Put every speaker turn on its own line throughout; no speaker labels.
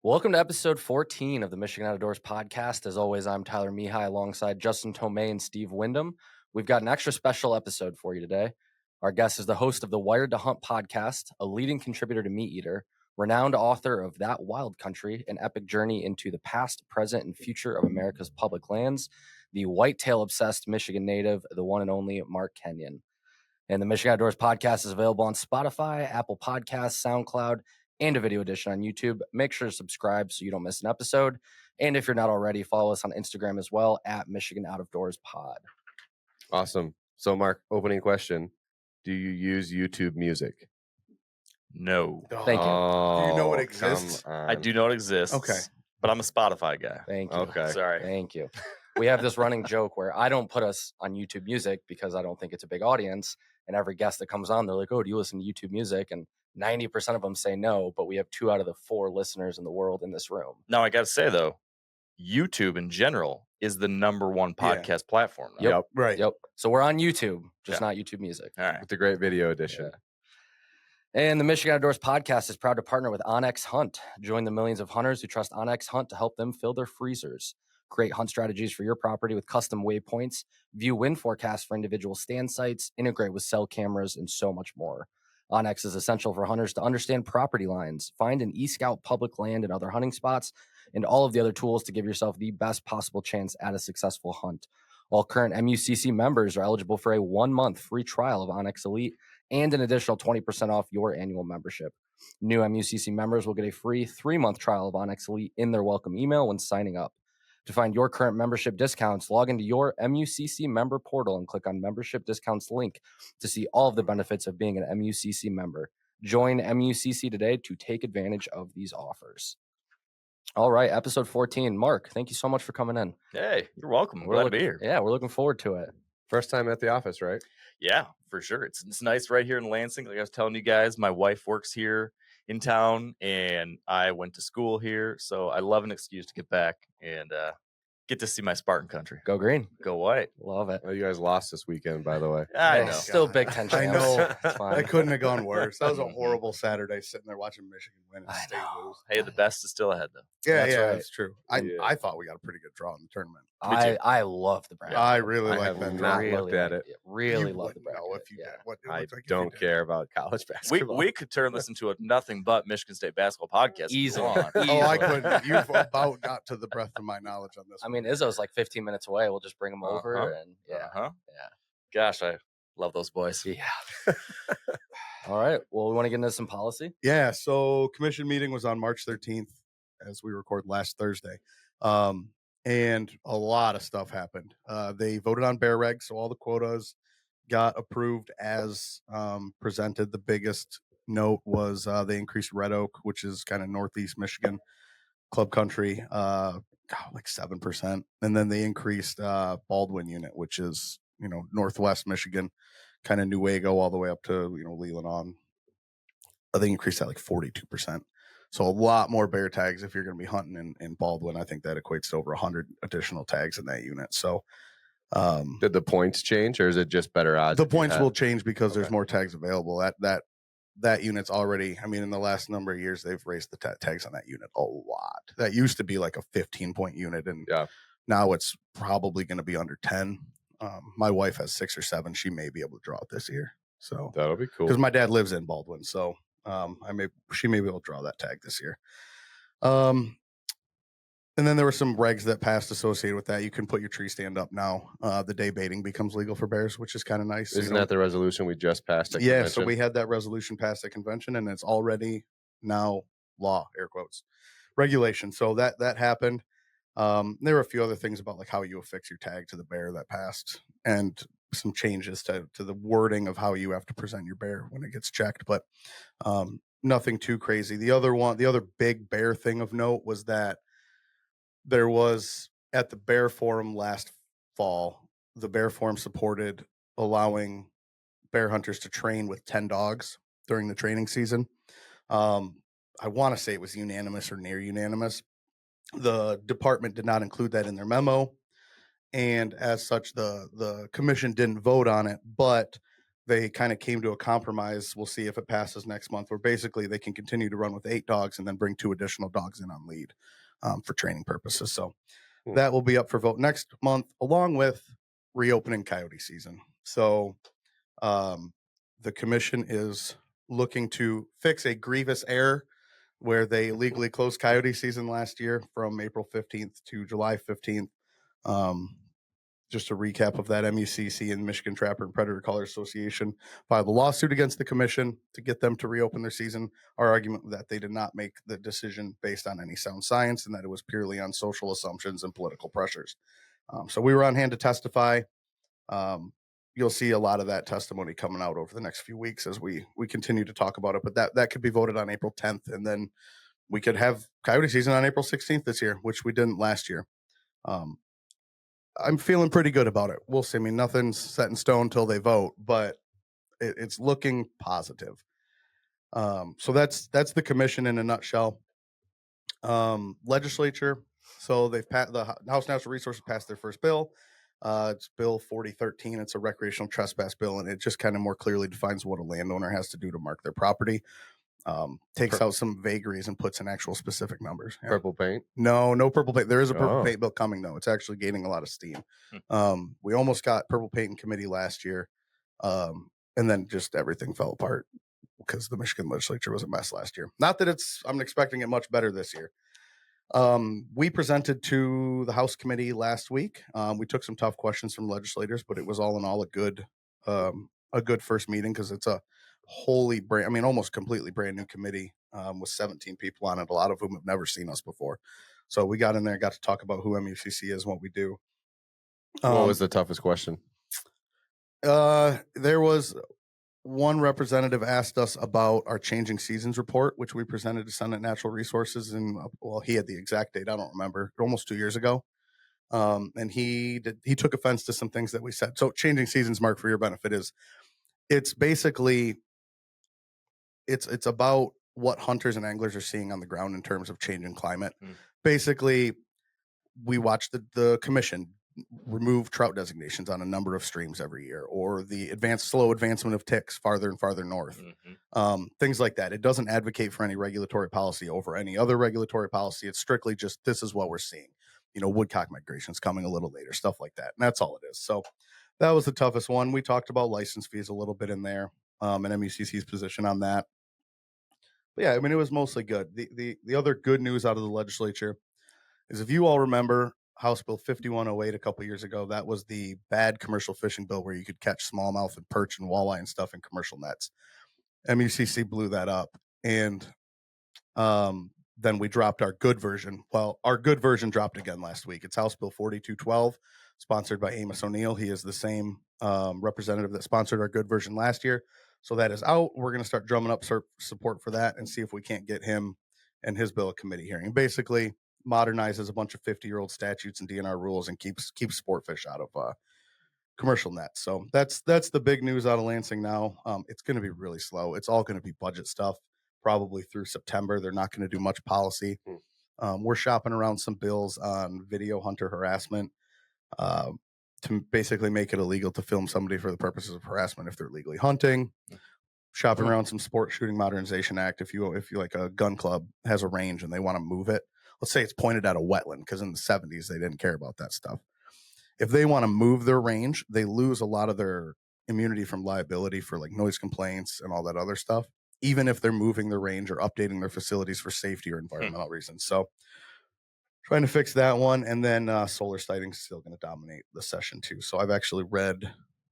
Welcome to episode 14 of the Michigan Outdoors podcast. As always, I'm Tyler Mihai alongside Justin Tomei and Steve Wyndham. We've got an extra special episode for you today. Our guest is the host of the Wired to Hunt podcast, a leading contributor to MeatEater, renowned author of That Wild Country, an epic journey into the past, present, and future of America's public lands, the whitetail-obsessed Michigan native, the one and only Mark Kenyon. And the Michigan Outdoors podcast is available on Spotify, Apple Podcasts, SoundCloud, and a video edition on YouTube. Make sure to subscribe so you don't miss an episode. And if you're not already, follow us on Instagram as well at Michigan Outdoors Pod.
Awesome. So, Mark, opening question. Do you use YouTube Music?
No.
Thank you.
Oh,
Do you know it exists?
I do know it exists.
Okay.
But I'm a Spotify guy.
Thank you.
Okay.
Sorry.
Thank you. We have this running joke where I don't put us on YouTube Music because I don't think it's a big audience. And every guest that comes on, they're like, oh, do you listen to YouTube Music? And 90% of them say no, but we have 2 out of the 4 listeners in the world in this room.
Now, I got to say, though, YouTube in general is the #1 podcast platform now.
Yep.
Right.
Yep. So we're on YouTube, just
Yeah.
not YouTube Music.
All right.
With the great video edition.
And the Michigan Outdoors podcast is proud to partner with OnX Hunt. Join the millions of hunters who trust OnX Hunt to help them fill their freezers. Create hunt strategies for your property with custom waypoints, view wind forecasts for individual stand sites, integrate with cell cameras, and so much more. OnX is essential for hunters to understand property lines, find and e-scout public land and other hunting spots, and all of the other tools to give yourself the best possible chance at a successful hunt. All current MUCC members are eligible for a 1-month free trial of OnX Elite and an additional 20% off your annual membership. New MUCC members will get a free 3-month trial of OnX Elite in their welcome email when signing up. To find your current membership discounts, log into your MUCC member portal and click on membership discounts link to see all of the benefits of being an MUCC member. Join MUCC today to take advantage of these offers. All right, episode 14. Mark, thank you so much for coming in.
Hey, you're welcome. Glad to be here.
Yeah, we're looking forward to it.
First time at the office, right?
Yeah, for sure. It's nice right here in Lansing. Like I was telling you guys, my wife works here in town, and I went to school here. So I love an excuse to get back and get to see my Spartan country.
Go green.
Go white.
Love it.
Oh, you guys lost this weekend, by the way.
I
Oh,
know.
Still
God.
Big Ten
I
champs.
know.
It's fine.
That couldn't have gone worse. That was a horrible Saturday sitting there watching Michigan win and
I
State
know.
lose.
Hey, the best is still ahead, though.
Yeah,
That's
yeah,
right.
that's true.
Yeah.
I thought we got a pretty good draw in the tournament.
I love the bracket.
I really
I
like
have
that
not
draw.
really
looked at
like
it.
Really
You
love the
wouldn't
bracket.
know if you
yeah.
did. What it
I
looks like if
don't
you did.
care about college basketball.
We could turn this into a nothing but Michigan State basketball podcast. if you
Easily.
want.
Oh, I
Easily.
couldn't. You've about got to the breadth of my knowledge on this.
I
one.
mean, Izzo's like 15 minutes away. We'll just bring him over
Uh-huh.
and yeah.
Uh-huh.
Yeah.
Gosh, I love those boys.
Yeah. All right. Well, we want to get into some policy.
Yeah, so commission meeting was on March 13th as we record last Thursday. And a lot of stuff happened. They voted on bear reg, so all the quotas got approved as presented. The biggest note was they increased Red Oak, which is kind of northeast Michigan club country, like 7%. And then they increased Baldwin unit, which is, northwest Michigan, kind of Newaygo all the way up to, Leland on. They increased that like 42%. So a lot more bear tags if you're going to be hunting in Baldwin. I think that equates to over 100 additional tags in that unit. So
Did the points change, or is it just better odds?
the
if you
points
have-
will change because there's
Okay.
more tags available. That unit's already, in the last number of years, they've raised the tags on that unit a lot. That used to be like a 15-point unit, and
Yeah.
now it's probably going to be under 10. My wife has 6 or 7. She may be able to draw it this year. So
That'll be cool.
because my dad lives in Baldwin, so she may be able to draw that tag this year. And then there were some regs that passed associated with that. You can put your tree stand up now. The day baiting becomes legal for bears, which is kind of nice.
Isn't that the resolution we just passed? At
yeah, so
convention?
we had that resolution passed at convention, and it's already now law, air quotes, regulation. So that happened. There were a few other things about like how you affix your tag to the bear that passed, and some changes to the wording of how you have to present your bear when it gets checked, but nothing too crazy. The other big bear thing of note was that there was at the Bear Forum last fall, the Bear Forum supported allowing bear hunters to train with 10 dogs during the training season. I want to say it was unanimous or near unanimous. The department did not include that in their memo, and as such, the commission didn't vote on it, but they kind of came to a compromise. We'll see if it passes next month, where basically they can continue to run with 8 dogs and then bring 2 additional dogs in on lead for training purposes. So that will be up for vote next month, along with reopening coyote season. So the commission is looking to fix a grievous error where they illegally closed coyote season last year from April 15th to July 15th. Just a recap of that, MUCC and Michigan Trapper and Predator Caller Association filed a lawsuit against the commission to get them to reopen their season. Our argument was that they did not make the decision based on any sound science and that it was purely on social assumptions and political pressures. So we were on hand to testify. You'll see a lot of that testimony coming out over the next few weeks as we continue to talk about it. But that could be voted on April 10th, and then we could have coyote season on April 16th this year, which we didn't last year. I'm feeling pretty good about it. We'll see. I mean, nothing's set in stone until they vote, but it's looking positive. So that's the commission in a nutshell. Legislature. So they've passed, the House Natural Resources passed their first bill. It's Bill 4013. It's a recreational trespass bill, and it just kind of more clearly defines what a landowner has to do to mark their property. Takes out some vagaries and puts in actual specific numbers. Yeah.
Purple paint?
No purple paint. There is a purple paint bill coming, though. It's actually gaining a lot of steam. We almost got purple paint in committee last year, and then just everything fell apart because the Michigan legislature was a mess last year. Not that I'm expecting it much better this year. We presented to the House committee last week. We took some tough questions from legislators, but it was all in all a good first meeting because it's a almost completely brand new committee with 17 people on it, a lot of whom have never seen us before. So we got in there, got to talk about who MUCC is and what we do.
What was the toughest question?
There was one representative asked us about our changing seasons report, which we presented to Senate Natural Resources, and he had the exact date. I don't remember. Almost 2 years ago. And he took offense to some things that we said. So changing seasons, Mark, for your benefit, it's basically it's about what hunters and anglers are seeing on the ground in terms of changing climate. Basically, we watch the commission remove trout designations on a number of streams every year, or the slow advancement of ticks farther and farther north. Things like that. It doesn't advocate for any regulatory policy over any other regulatory policy. It's strictly just, this is what we're seeing. Woodcock migration's coming a little later, stuff like that. And that's all it is. So that was the toughest one. We talked about license fees a little bit in there, and MUCC's position on that. But yeah, I mean, it was mostly good. The other good news out of the legislature is, if you all remember House Bill 5108 a couple years ago, that was the bad commercial fishing bill where you could catch smallmouth and perch and walleye and stuff in commercial nets. MUCC blew that up, and then we dropped our good version. Well, our good version dropped again last week. It's House Bill 4212, sponsored by Amos O'Neill. He is the same representative that sponsored our good version last year. So that is out. We're going to start drumming up support for that and see if we can't get him and his bill a committee hearing. Basically modernizes a bunch of 50-year-old statutes and DNR rules and keeps sport fish out of commercial nets. So that's the big news out of Lansing now. It's going to be really slow. It's all going to be budget stuff, probably through September. They're not going to do much policy. We're shopping around some bills on video hunter harassment to basically make it illegal to film somebody for the purposes of harassment if they're legally hunting. Shopping around some Sport Shooting Modernization Act. If you like a gun club has a range and they want to move it, let's say it's pointed at a wetland, because in the 70s they didn't care about that stuff. If they want to move their range, they lose a lot of their immunity from liability for like noise complaints and all that other stuff, even if they're moving their range or updating their facilities for safety or environmental reasons. So trying to fix that one. And then solar sighting is still going to dominate the session too. So I've actually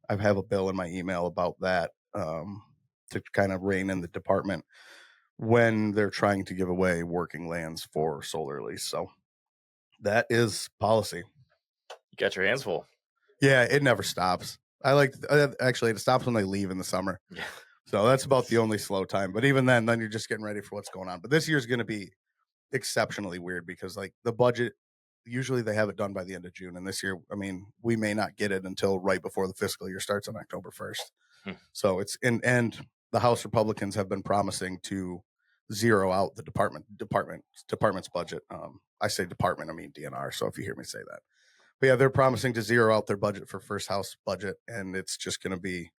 I have a bill in my email about that to kind of rein in the department when they're trying to give away working lands for solar lease. So that is policy.
You got your hands full.
Yeah, it never stops. Actually, it stops when they leave in the summer.
Yeah.
So that's about the only slow time. But even then you're just getting ready for what's going on. But this year's going to be exceptionally weird because like the budget, usually they have it done by the end of June. And this year, I mean, we may not get it until right before the fiscal year starts on October 1st. So it's and the House Republicans have been promising to zero out the department's budget. I say department, I mean DNR. So if you hear me say that. But yeah, they're promising to zero out their budget for first House budget, and it's just going to be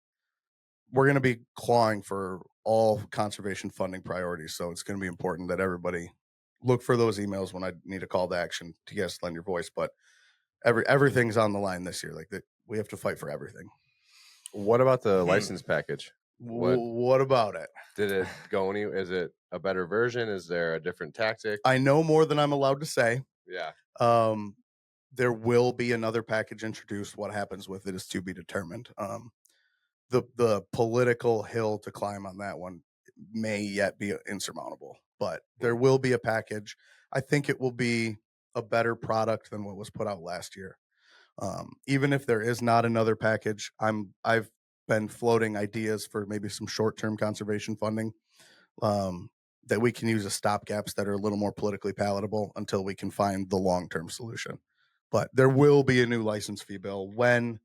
we're going to be clawing for all conservation funding priorities. So it's going to be important that everybody look for those emails when I need a call to action to get us to lend your voice. But everything's on the line this year. Like that, we have to fight for everything.
What about the license package?
What about it?
Did it go any? Is it a better version? Is there a different tactic?
I know more than I'm allowed to say.
Yeah.
There will be another package introduced. What happens with it is to be determined. The political hill to climb on that one may yet be insurmountable, but there will be a package. I think it will be a better product than what was put out last year. Even if there is not another package, I've been floating ideas for maybe some short-term conservation funding that we can use as stopgaps that are a little more politically palatable until we can find the long-term solution. But there will be a new license fee bill. When?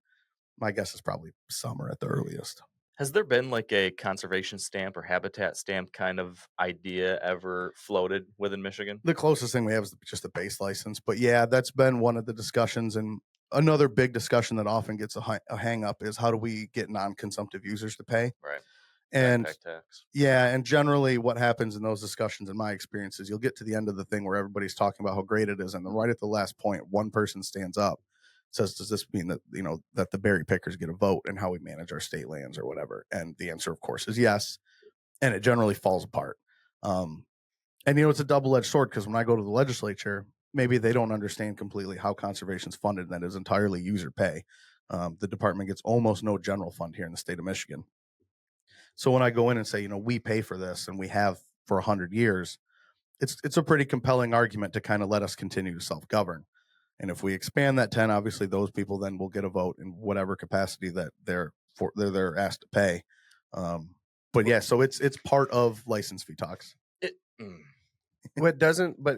My guess is probably summer at the earliest.
Has there been like a conservation stamp or habitat stamp kind of idea ever floated within Michigan?
The closest thing we have is just a base license. But yeah, that's been one of the discussions. And another big discussion that often gets a hang up is how do we get non-consumptive users to pay?
Right.
And
Backpack tax.
yeah, and generally what happens in those discussions, in my experience, is you'll get to the end of the thing where everybody's talking about how great it is, and then right at the last point, one person stands up, says, "Does this mean that that the berry pickers get a vote in how we manage our state lands or whatever?" And the answer, of course, is yes, and it generally falls apart. And it's a double-edged sword because when I go to the legislature, maybe they don't understand completely how conservation is funded, and that is entirely user pay. The department gets almost no general fund here in the state of Michigan. So when I go in and say, we pay for this and we have for 100 years, it's a pretty compelling argument to kind of let us continue to self-govern. And if we expand that 10, obviously those people then will get a vote in whatever capacity that they're asked to pay. But yeah, so it's part of license fee talks.
But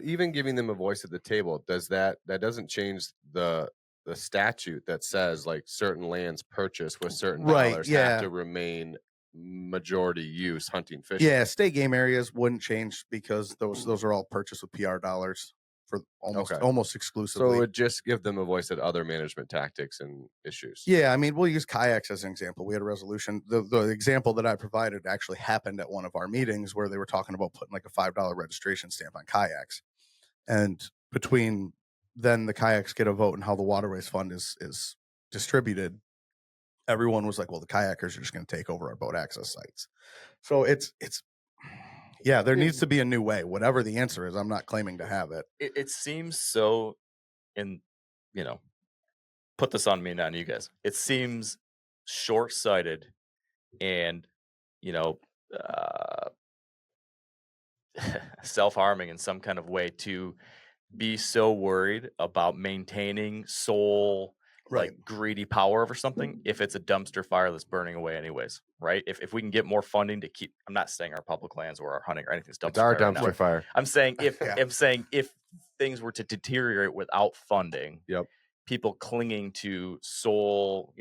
even giving them a voice at the table, that doesn't change the statute that says like certain lands purchased with certain dollars have to remain majority use hunting fishing.
Yeah, state game areas wouldn't change because those are all purchased with PR dollars for almost exclusively.
So it would just give them a voice at other management tactics and issues.
Yeah, I mean, we'll use kayaks as an example. We had a resolution. The example that I provided actually happened at one of our meetings where they were talking about putting like a $5 registration stamp on kayaks. And between then the kayaks get a vote and how the waterways fund is distributed, everyone was like, well, the kayakers are just going to take over our boat access sites. So there needs to be a new way. Whatever the answer is, I'm not claiming to have it.
It seems so, put this on me, not on you guys. It seems short-sighted and, self-harming in some kind of way to be so worried about maintaining sole like greedy power over something if it's a dumpster fire that's burning away anyways, right? If we can get more funding to keep, I'm not saying our public lands or our hunting or anything's dumpster fire.
It's our dumpster fire.
I'm saying if things were to deteriorate without funding, people clinging to sole,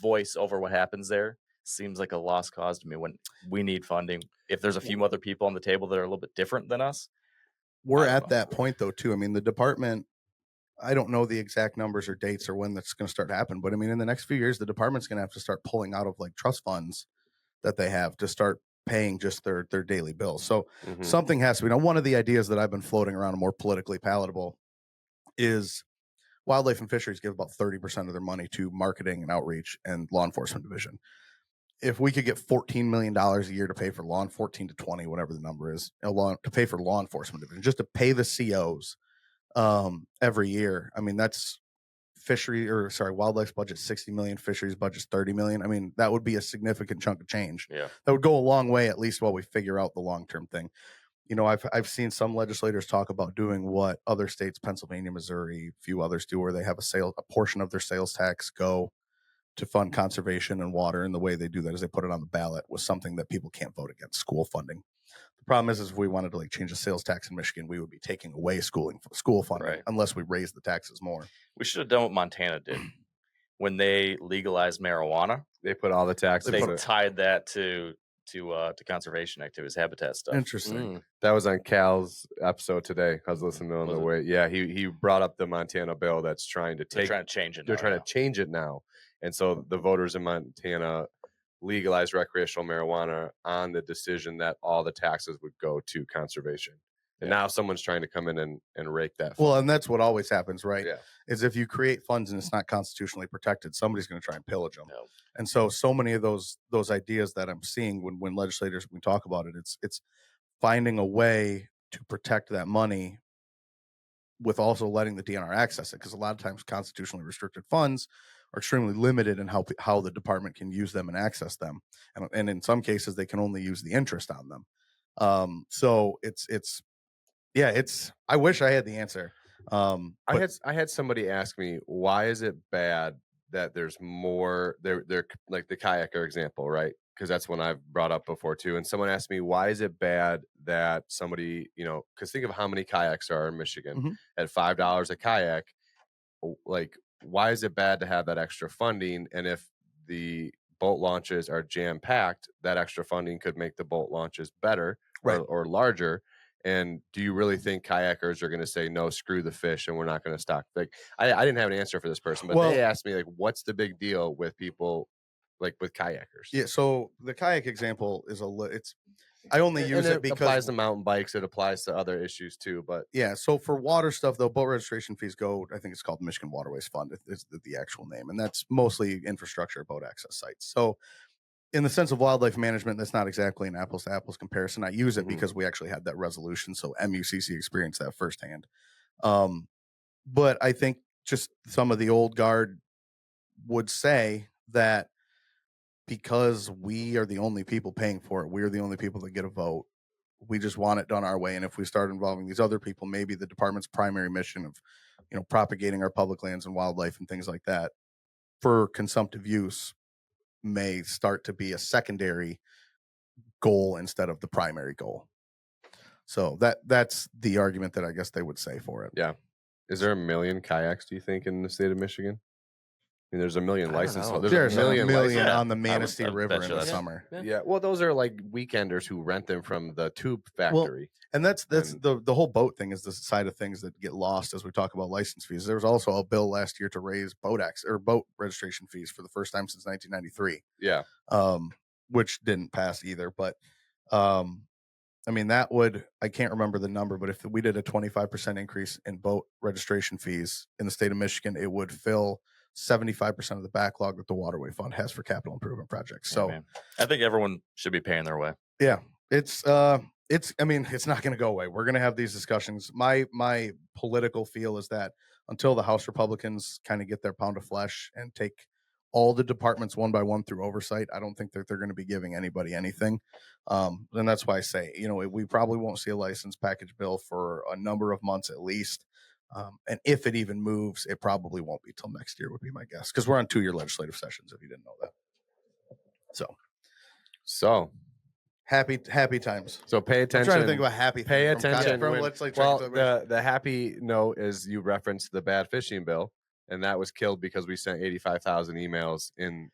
voice over what happens there seems like a lost cause to me when we need funding. If there's a few other people on the table that are a little bit different than us.
We're at that point though, too. I mean, the department, I don't know the exact numbers or dates or when that's going to start to happen, but I mean, in the next few years, the department's going to have to start pulling out of like trust funds that they have to start paying just their daily bills. So something has to be. Now, one of the ideas that I've been floating around, more politically palatable, is Wildlife and Fisheries give about 30% of their money to marketing and outreach and law enforcement division. If we could get $14 million a year to pay for 14 to 20, whatever the number is, to pay for law enforcement division, just to pay the COs every year. I mean, that's wildlife's budget 60 million, fisheries budget's 30 million. I mean, that would be a significant chunk of change.
Yeah.
That would go a long way, at least while we figure out the long-term thing. I've seen some legislators talk about doing what other states, Pennsylvania, Missouri, a few others do, where they have a portion of their sales tax go to fund conservation and water. And the way they do that is they put it on the ballot with something that people can't vote against, school funding. The problem is if we wanted to like change the sales tax in Michigan, we would be taking away school funding unless we raise the taxes more.
We should have done what Montana did when they legalized marijuana.
They put all the taxes.
They tied that to conservation activities, habitat stuff.
Interesting.
That was on Cal's episode today. I was listening on the way. Yeah, he brought up the Montana bill that's trying to
change it.
They're trying to change it now, and so the voters in Montana legalize recreational marijuana on the decision that all the taxes would go to conservation. And now someone's trying to come in and rake that fund.
Well, and that's what always happens, right?
Yeah.
Is if you create funds and it's not constitutionally protected, somebody's going to try and pillage them.
Yep.
And so many of those ideas that I'm seeing when legislators, we talk about it, it's finding a way to protect that money with also letting the DNR access it, because a lot of times constitutionally restricted funds are extremely limited in how the department can use them and access them, and in some cases they can only use the interest on them. So it's I wish I had the answer.
I had somebody ask me, why is it bad that there's more they're like the kayaker example, right? Because that's one I've brought up before too. And someone asked me, why is it bad that somebody, because think of how many kayaks are in Michigan at $5 a kayak. Like, why is it bad to have that extra funding? And if the boat launches are jam packed, that extra funding could make the boat launches better or larger. And do you really think kayakers are going to say, no, screw the fish and we're not going to stock? Like, I didn't have an answer for this person, but they asked me, like, what's the big deal with people like with kayakers?
Yeah. So the kayak example is I only use it because
it applies to mountain bikes. It applies to other issues too. But
yeah, so for water stuff though, boat registration fees go, I think it's called Michigan Waterways Fund is the actual name. And that's mostly infrastructure, boat access sites. So in the sense of wildlife management, that's not exactly an apples to apples comparison. I use it because we actually had that resolution. So MUCC experienced that firsthand. But I think just some of the old guard would say that because we are the only people paying for it, we're the only people that get a vote. We just want it done our way. And if we start involving these other people, maybe the department's primary mission of, propagating our public lands and wildlife and things like that for consumptive use may start to be a secondary goal instead of the primary goal. So that's the argument that I guess they would say for it.
Yeah. Is there 1 million kayaks, do you think, in the state of Michigan? I mean, there's 1 million licenses.
There's a million on the
I
Manistee
would
River
bet
in
you
the
that's-
summer.
Yeah. Well, those are like weekenders who rent them from the tube factory.
And that's the whole boat thing is the side of things that get lost as we talk about license fees. There was also a bill last year to raise boat registration fees for the first time since 1993.
Yeah.
Which didn't pass either. But I mean, I can't remember the number, but if we did a 25% increase in boat registration fees in the state of Michigan, it would fill 75% of the backlog that the Waterway Fund has for capital improvement projects. So
I think everyone should be paying their way.
Yeah, it's not going to go away. We're going to have these discussions. My political feel is that until the House Republicans kind of get their pound of flesh and take all the departments one by one through oversight, I don't think that they're going to be giving anybody anything. And that's why I say, we probably won't see a license package bill for a number of months at least. And if it even moves, it probably won't be till next year would be my guess, because we're on 2-year legislative sessions, if you didn't know that. So happy times.
So pay attention.
I'm trying to think of a happy thing.
Pay attention.
Well,
the happy note is you referenced the bad fishing bill, and that was killed because we sent 85,000 emails in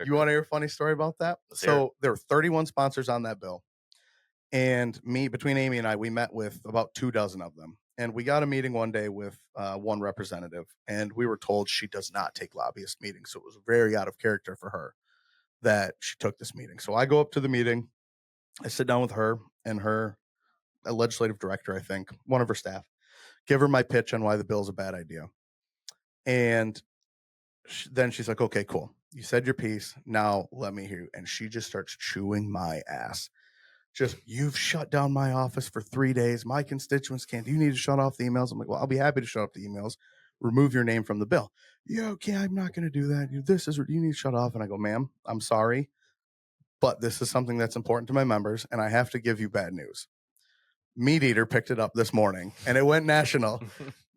You want to hear a funny story about that? So there were 31 sponsors on that bill. And between Amy and I, we met with about 24 of them. And we got a meeting one day with one representative, and we were told she does not take lobbyist meetings. So it was very out of character for her that she took this meeting. So I go up to the meeting. I sit down with her and her legislative director, I think, one of her staff, give her my pitch on why the bill is a bad idea. And then she's like, okay, cool. You said your piece. Now let me hear you. And she just starts chewing my ass. You've shut down my office for 3 days. My constituents can't. You need to shut off the emails. I'm like, well, I'll be happy to shut off the emails. Remove your name from the bill. Yeah, okay, I'm not going to do that. You need to shut off. And I go, ma'am, I'm sorry, but this is something that's important to my members, and I have to give you bad news. MeatEater picked it up this morning, and it went national.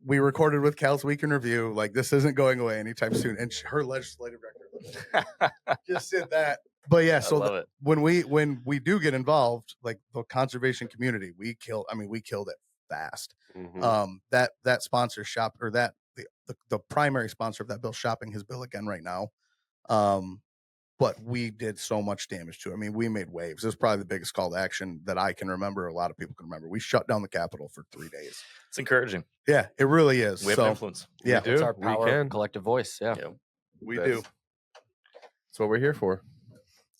We recorded with Cal's Week in Review. Like, this isn't going away anytime soon. And her legislative director just said that. But yeah, so when we do get involved, like the conservation community, we killed it fast.
Mm-hmm.
That sponsor shop, or that the primary sponsor of that bill, shopping his bill again right now. But we did so much damage to it. I mean, we made waves. It was probably the biggest call to action that I can remember. A lot of people can remember. We shut down the Capitol for 3 days.
It's encouraging.
Yeah, it really is.
We have influence.
Yeah,
it's our power of collective voice. Yeah,
we do.
That's what we're here for.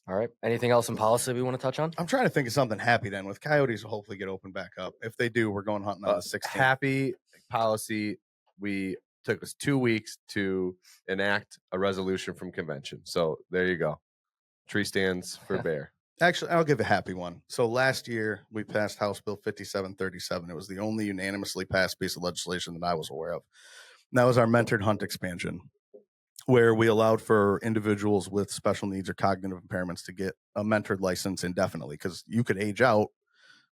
All right. Anything else in policy we want to touch on?
I'm trying to think of something happy then with coyotes will hopefully get open back up. If they do, we're going hunting on the 16th.
Happy policy. We took us 2 weeks to enact a resolution from convention. So there you go. Tree stands for bear.
Actually, I'll give a happy one. So last year we passed House Bill 5737. It was the only unanimously passed piece of legislation that I was aware of. And that was our mentored hunt expansion, where we allowed for individuals with special needs or cognitive impairments to get a mentored license indefinitely, because you could age out.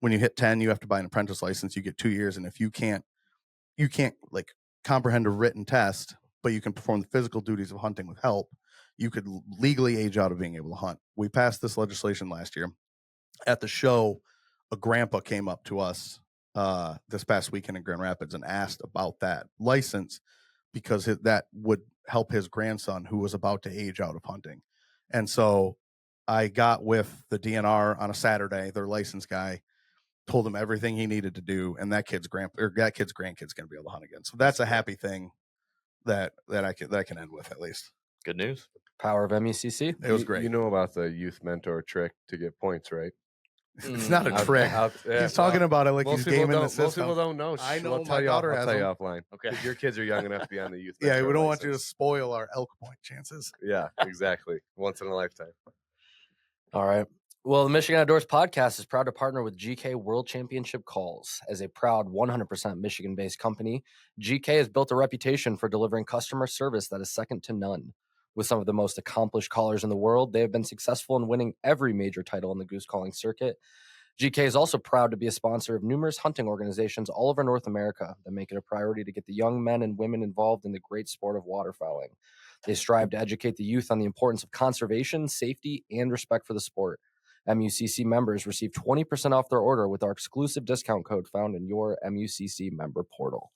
When you hit 10, you have to buy an apprentice license. You get 2 years. And if you can't like comprehend a written test, but you can perform the physical duties of hunting with help, you could legally age out of being able to hunt. We passed this legislation last year. At the show, a grandpa came up to us this past weekend in Grand Rapids and asked about that license, because that would help his grandson who was about to age out of hunting. And so I got with the DNR on a Saturday, their license guy, told him everything he needed to do, and that kid's grandkid's going to be able to hunt again. So that's a happy thing that I can end with, at least.
Good news.
Power of MUCC.
It was great.
You know about the youth mentor trick to get points, right?
It's not a trick. He's talking about it like he's gaming the system.
Most people don't know.
I know.
I'll tell you offline.
Okay.
Your kids are young enough to be on the youth.
Yeah, we don't
license.
want you to spoil our elk point chances.
Yeah, exactly. Once in a lifetime.
All right. Well, the Michigan Outdoors podcast is proud to partner with GK World Championship Calls. As a proud 100% Michigan-based company, GK has built a reputation for delivering customer service that is second to none. With some of the most accomplished callers in the world, they have been successful in winning every major title in the goose calling circuit. GK is also proud to be a sponsor of numerous hunting organizations all over North America that make it a priority to get the young men and women involved in the great sport of waterfowling. They strive to educate the youth on the importance of conservation, safety, and respect for the sport. MUCC members receive 20% off their order with our exclusive discount code found in your MUCC member portal.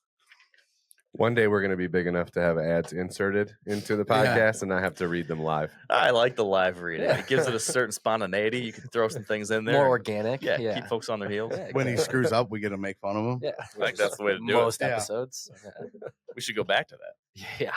One day we're going to be big enough to have ads inserted into the podcast and not have to read them live.
I like the live reading. Yeah. It gives it a certain spontaneity. You can throw some things in there.
More organic.
Yeah. Keep folks on their heels.
Yeah,
when he screws up, we get to make fun of him.
Yeah.
I think that's the way to do
most
it.
episodes. Yeah.
We should go back to that.
Yeah.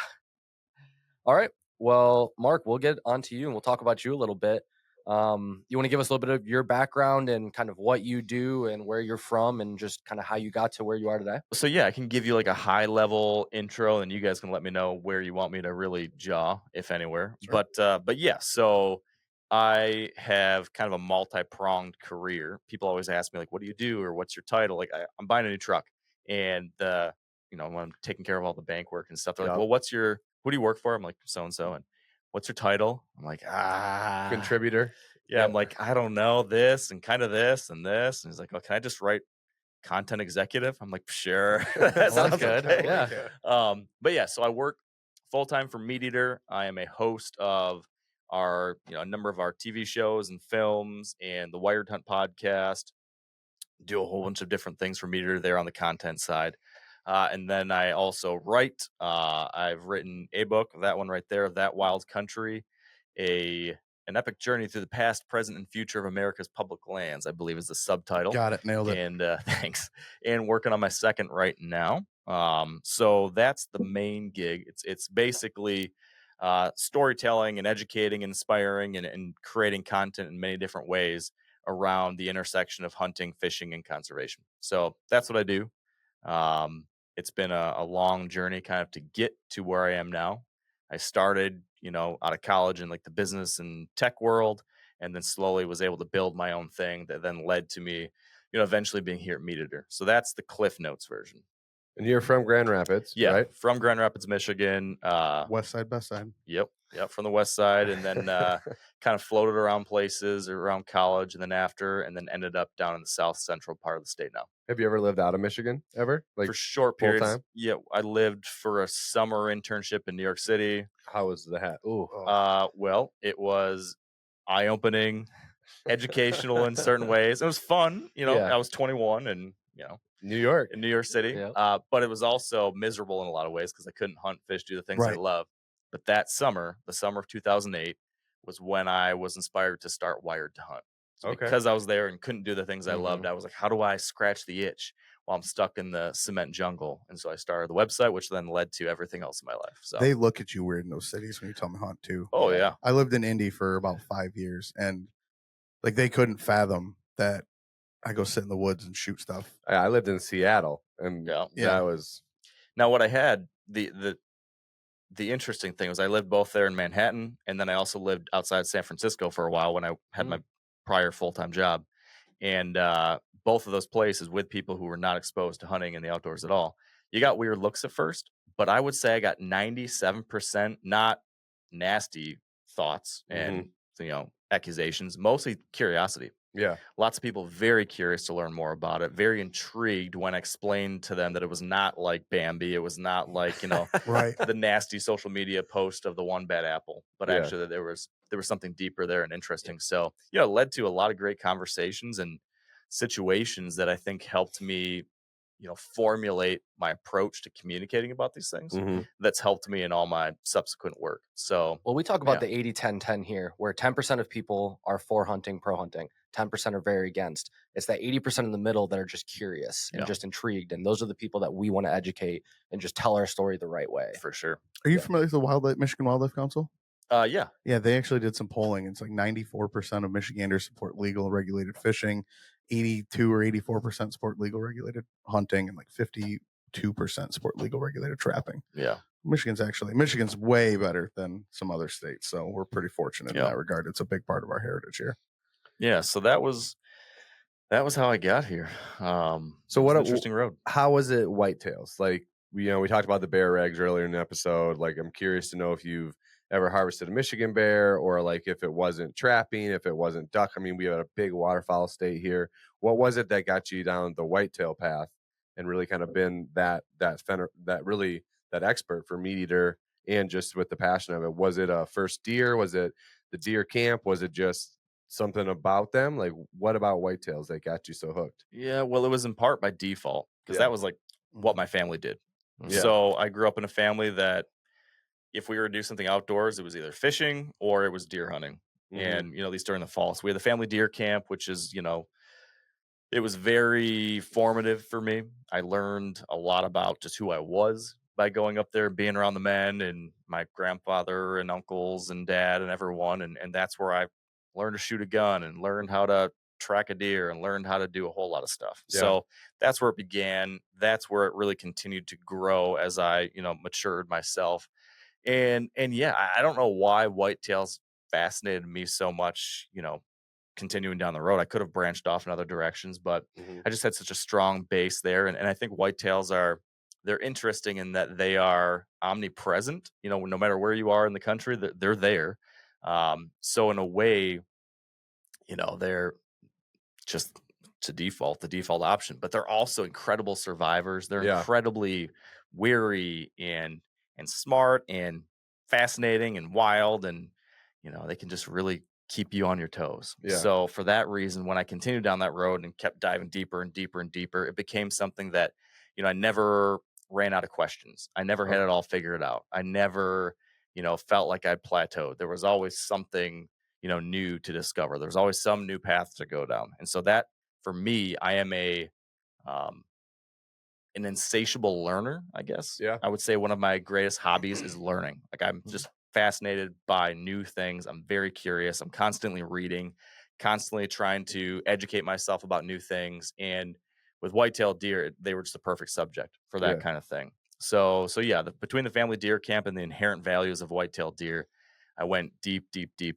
All right. Well, Mark, we'll get on to you and we'll talk about you a little bit. You want to give us a little bit of your background and kind of what you do and where you're from and just kind of how you got to where you are today?
So yeah, I can give you like a high level intro and you guys can let me know where you want me to really jaw, if anywhere. Sure. But yeah, so I have kind of a multi-pronged career. People always ask me like, what do you do? Or what's your title? Like I'm buying a new truck and when I'm taking care of all the bank work and stuff, they're like, well, who do you work for? I'm like, so-and-so. And what's your title? I'm like,
contributor.
Yeah, I'm like, I don't know, this and kind of this and this. And he's like, oh, can I just write content executive? I'm like, sure. That sounds good. Okay. Yeah. But yeah, so I work full-time for MeatEater. I am a host of our, a number of our TV shows and films and the Wired Hunt podcast. Do a whole bunch of different things for MeatEater there on the content side. And then I also write. I've written a book, that one right there, That Wild Country, an epic journey through the past, present, and future of America's public lands, I believe is the subtitle.
Got it. Nailed it.
And thanks. And working on my second right now. So that's the main gig. It's basically storytelling and educating, inspiring, and creating content in many different ways around the intersection of hunting, fishing, and conservation. So that's what I do. It's been a long journey kind of to get to where I am now. I started, out of college in like the business and tech world, and then slowly was able to build my own thing that then led to me, eventually being here at MeatEater. So that's the Cliff Notes version.
And you're from Grand Rapids, right?
From Grand Rapids, Michigan.
West side, best side.
Yep, from the west side, and then kind of floated around places around college, and then ended up down in the south central part of the state now.
Have you ever lived out of Michigan ever? Like
for short periods?
Time?
Yeah, I lived for a summer internship in New York City.
How was that?
Well, it was eye-opening, educational in certain ways. It was fun. I was 21 and, in New York City. Yeah. But it was also miserable in a lot of ways because I couldn't hunt, fish, do the things I love. But that summer, the summer of 2008, was when I was inspired to start Wired to Hunt. So because I was there and couldn't do the things I loved, I was like, how do I scratch the itch? while I'm stuck in the cement jungle. And so I started the website, which then led to everything else in my life. So
they look at you weird in those cities when you tell them to hunt too.
oh yeah.
I lived in Indy for about 5 years, and like they couldn't fathom that I go sit in the woods and shoot stuff.
I lived in Seattle, and that was
now what I had the interesting thing was I lived both there in Manhattan, and then I also lived outside San Francisco for a while when I had my prior full-time job. And both of those places with people who were not exposed to hunting in the outdoors at all. You got weird looks at first, but I would say I got 97% not nasty thoughts and accusations, mostly curiosity.
Yeah.
Lots of people very curious to learn more about it, very intrigued when I explained to them that it was not like Bambi. It was not like,
right.
the nasty social media post of the one bad apple, but actually that there was something deeper there and interesting. So, it led to a lot of great conversations and situations that I think helped me, formulate my approach to communicating about these things. That's helped me in all my subsequent work. So,
well, we talk about the 80-10-10 here, where 10% of people are for hunting, pro hunting, 10% are very against. It's that 80% in the middle that are just curious and just intrigued. And those are the people that we want to educate and just tell our story the right way.
For sure.
Are you familiar with the Michigan Wildlife Council?
Yeah.
Yeah, they actually did some polling. It's like 94% of Michiganders support legal and regulated fishing, 82 or 84% support legal regulated hunting, and like 52% support legal regulated trapping.
Yeah.
Michigan's way better than some other states. So we're pretty fortunate in that regard. It's a big part of our heritage here.
Yeah. So that was how I got here.
So what
an interesting road.
How was it whitetails? Like, we talked about the bear eggs earlier in the episode. Like, I'm curious to know if you've ever harvested a Michigan bear, or like if it wasn't trapping, if it wasn't duck. I mean, we have a big waterfowl state here. What was it that got you down the whitetail path and really kind of been that expert for MeatEater, and just with the passion of it? Was it a first deer? Was it the deer camp? Was it just something about them? Like, what about whitetails that got you so hooked?
Yeah, well, it was in part by default, because that was like what my family did. So I grew up in a family that if we were to do something outdoors, it was either fishing or it was deer hunting. And, at least during the fall. So we had the family deer camp, which is, it was very formative for me. I learned a lot about just who I was by going up there, being around the men and my grandfather and uncles and dad and everyone. And that's where I learned to shoot a gun and learned how to track a deer and learned how to do a whole lot of stuff.
Yeah.
So that's where it began. That's where it really continued to grow as I, matured myself. And yeah, I don't know why whitetails fascinated me so much, continuing down the road. I could have branched off in other directions, but I just had such a strong base there. And I think whitetails they're interesting in that they are omnipresent, no matter where you are in the country, they're there. So in a way, they're just the default option, but they're also incredible survivors. They're incredibly wary and smart and fascinating and wild, and they can just really keep you on your toes. So for that reason, when I continued down that road and kept diving deeper and deeper and deeper, it became something that I never ran out of questions. I never had it all figured out. I never felt like I'd plateaued. There was always something new to discover. There's always some new path to go down. And so that, for me, I am an insatiable learner, I guess.
Yeah.
I would say one of my greatest hobbies is learning. Like, I'm just fascinated by new things. I'm very curious. I'm constantly reading, constantly trying to educate myself about new things. And with white-tailed deer, they were just a perfect subject for that kind of thing. So yeah, between the family deer camp and the inherent values of white-tailed deer, I went deep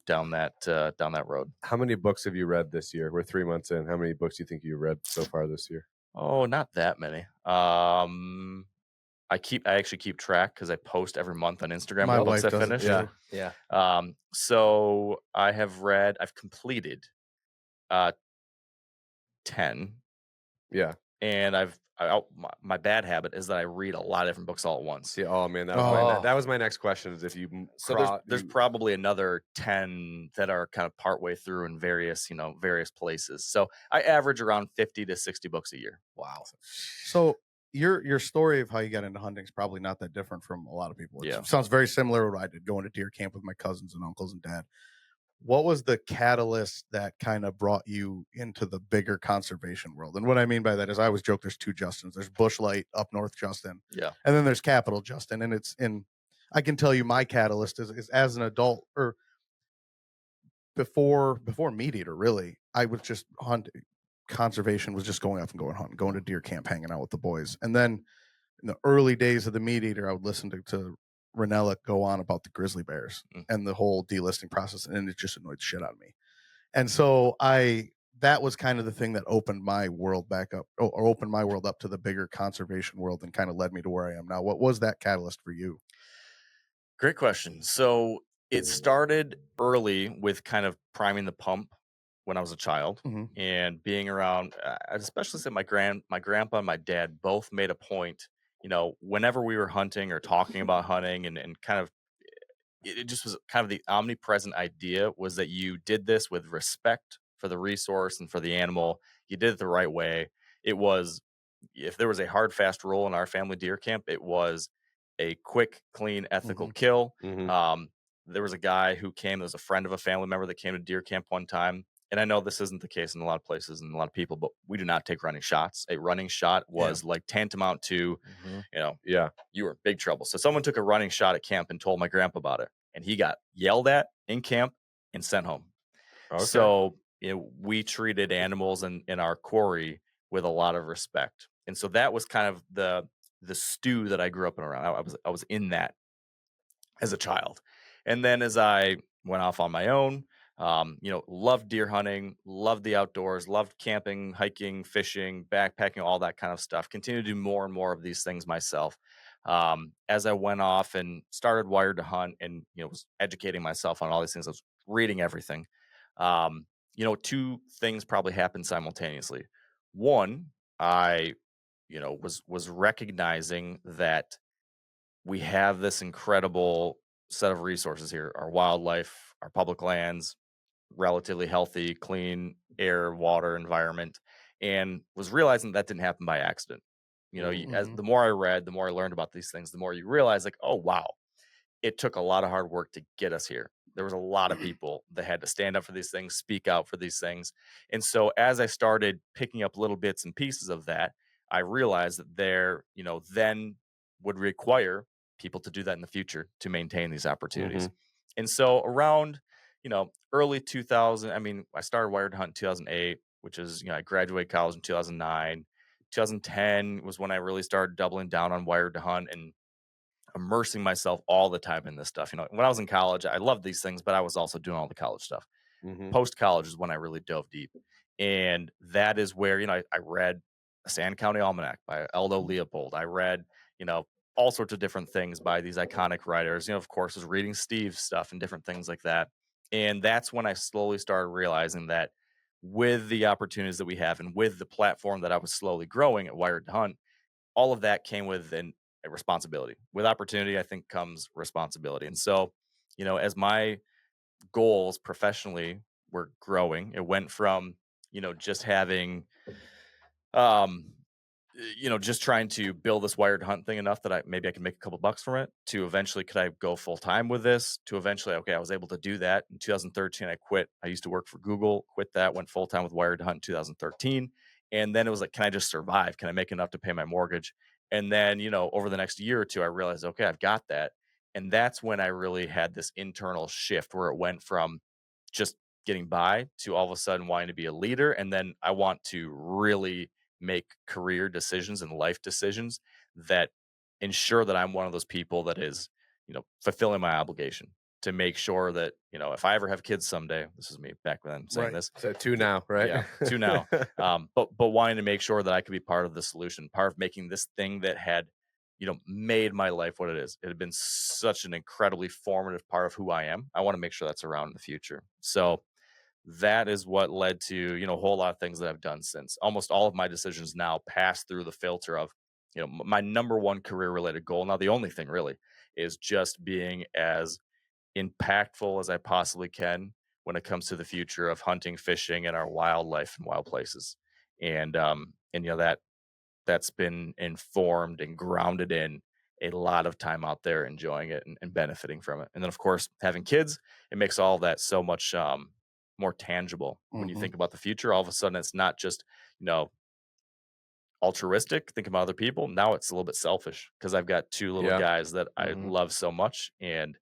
down that road.
How many books have you read this year? We're 3 months in. How many books do you think you read so far this year?
Oh, not that many. I actually keep track because I post every month on Instagram
My
what books
wife
I
does it
finish.
too.
Yeah.
So I've completed 10.
Yeah.
And my bad habit is that I read a lot of different books all at once.
Yeah. Oh man, that was my next question. Is if you
there's probably another 10 that are kind of partway through in various places. So I average around 50 to 60 books a year.
Wow.
So your story of how you got into hunting is probably not that different from a lot of people. It sounds very similar to what I did, going to deer camp with my cousins and uncles and dad. what was the catalyst that kind of brought you into the bigger conservation world? And what I mean by that is I always joke there's two Justins. There's Bushlight up north Justin.
Yeah.
And then there's Capital Justin. And I can tell you my catalyst is as an adult, or before MeatEater, really, I was just conservation was just going off and going hunting, going to deer camp, hanging out with the boys. And then in the early days of the MeatEater, I would listen to Ranella go on about the grizzly bears and the whole delisting process, and it just annoyed the shit out of me. And so that was kind of the thing that opened my world back up, or opened my world up to the bigger conservation world, and kind of led me to where I am now. What was that catalyst for you?
Great question. So it started early with kind of priming the pump when I was a child, and being around. I'd especially say my grandpa and my dad both made a point. Whenever we were hunting or talking about hunting, and kind of it just was kind of the omnipresent idea was that you did this with respect for the resource and for the animal. You did it the right way. It was, if there was a hard, fast rule in our family deer camp, it was a quick, clean, ethical kill. There was a guy who came, there was a friend of a family member that came to deer camp one time. And I know this isn't the case in a lot of places and a lot of people, but we do not take running shots. A running shot was like tantamount to, you were in big trouble. So someone took a running shot at camp and told my grandpa about it, and he got yelled at in camp and sent home. Okay. So we treated animals in our quarry with a lot of respect, and so that was kind of the stew that I grew up in around. I was in that as a child, and then as I went off on my own, loved deer hunting, loved the outdoors, loved camping, hiking, fishing, backpacking, all that kind of stuff. Continued to do more and more of these things myself. As I went off and started Wired to Hunt, and was educating myself on all these things, I was reading everything. Two things probably happened simultaneously. One, I was recognizing that we have this incredible set of resources here: our wildlife, our public lands, relatively healthy, clean air, water environment, and was realizing that didn't happen by accident. As the more I read, the more I learned about these things, the more you realize, like, oh wow, it took a lot of hard work to get us here. There was a lot of people that had to stand up for these things, speak out for these things. And so as I started picking up little bits and pieces of that, I realized that there, then would require people to do that in the future to maintain these opportunities. And so around, early 2000, I started Wired Hunt in 2008, which is, I graduated college in 2009. 2010 was when I really started doubling down on Wired to Hunt and immersing myself all the time in this stuff. When I was in college, I loved these things, but I was also doing all the college stuff. Post college is when I really dove deep. And that is where, I read a Sand County Almanac by Aldo Leopold. I read, all sorts of different things by these iconic writers. Of course, was reading Steve's stuff and different things like that. And that's when I slowly started realizing that with the opportunities that we have and with the platform that I was slowly growing at Wired to Hunt, all of that came with a responsibility. With opportunity, I think, comes responsibility. And so, as my goals professionally were growing, it went from, just having, just trying to build this Wired Hunt thing enough that maybe I can make a couple bucks from it, to eventually, could I go full time with this, to eventually, okay, I was able to do that. In 2013, I quit. I used to work for Google, quit that, went full time with Wired Hunt in 2013. And then it was like, can I just survive? Can I make enough to pay my mortgage? And then, over the next year or two, I realized, okay, I've got that. And that's when I really had this internal shift where it went from just getting by to all of a sudden wanting to be a leader. And then I want to really make career decisions and life decisions that ensure that I'm one of those people that is, fulfilling my obligation to make sure that, if I ever have kids someday, this is me back then saying this.
So 2 now, right?
Yeah, 2 now. But wanting to make sure that I could be part of the solution, part of making this thing that had, made my life what it is. It had been such an incredibly formative part of who I am. I want to make sure that's around in the future. So that is what led to, a whole lot of things that I've done since. Almost all of my decisions now pass through the filter of, my number one career related goal. Now, the only thing really is just being as impactful as I possibly can when it comes to the future of hunting, fishing, and our wildlife and wild places. And that's been informed and grounded in, a lot of time out there enjoying it and benefiting from it. And then, of course, having kids, it makes all of that so much more tangible. When you
Mhm.
think about the future, all of a sudden it's not just, you know, altruistic, think about other people. Now it's a little bit selfish because I've got two little
Yeah.
guys that I
Mhm.
love so much, and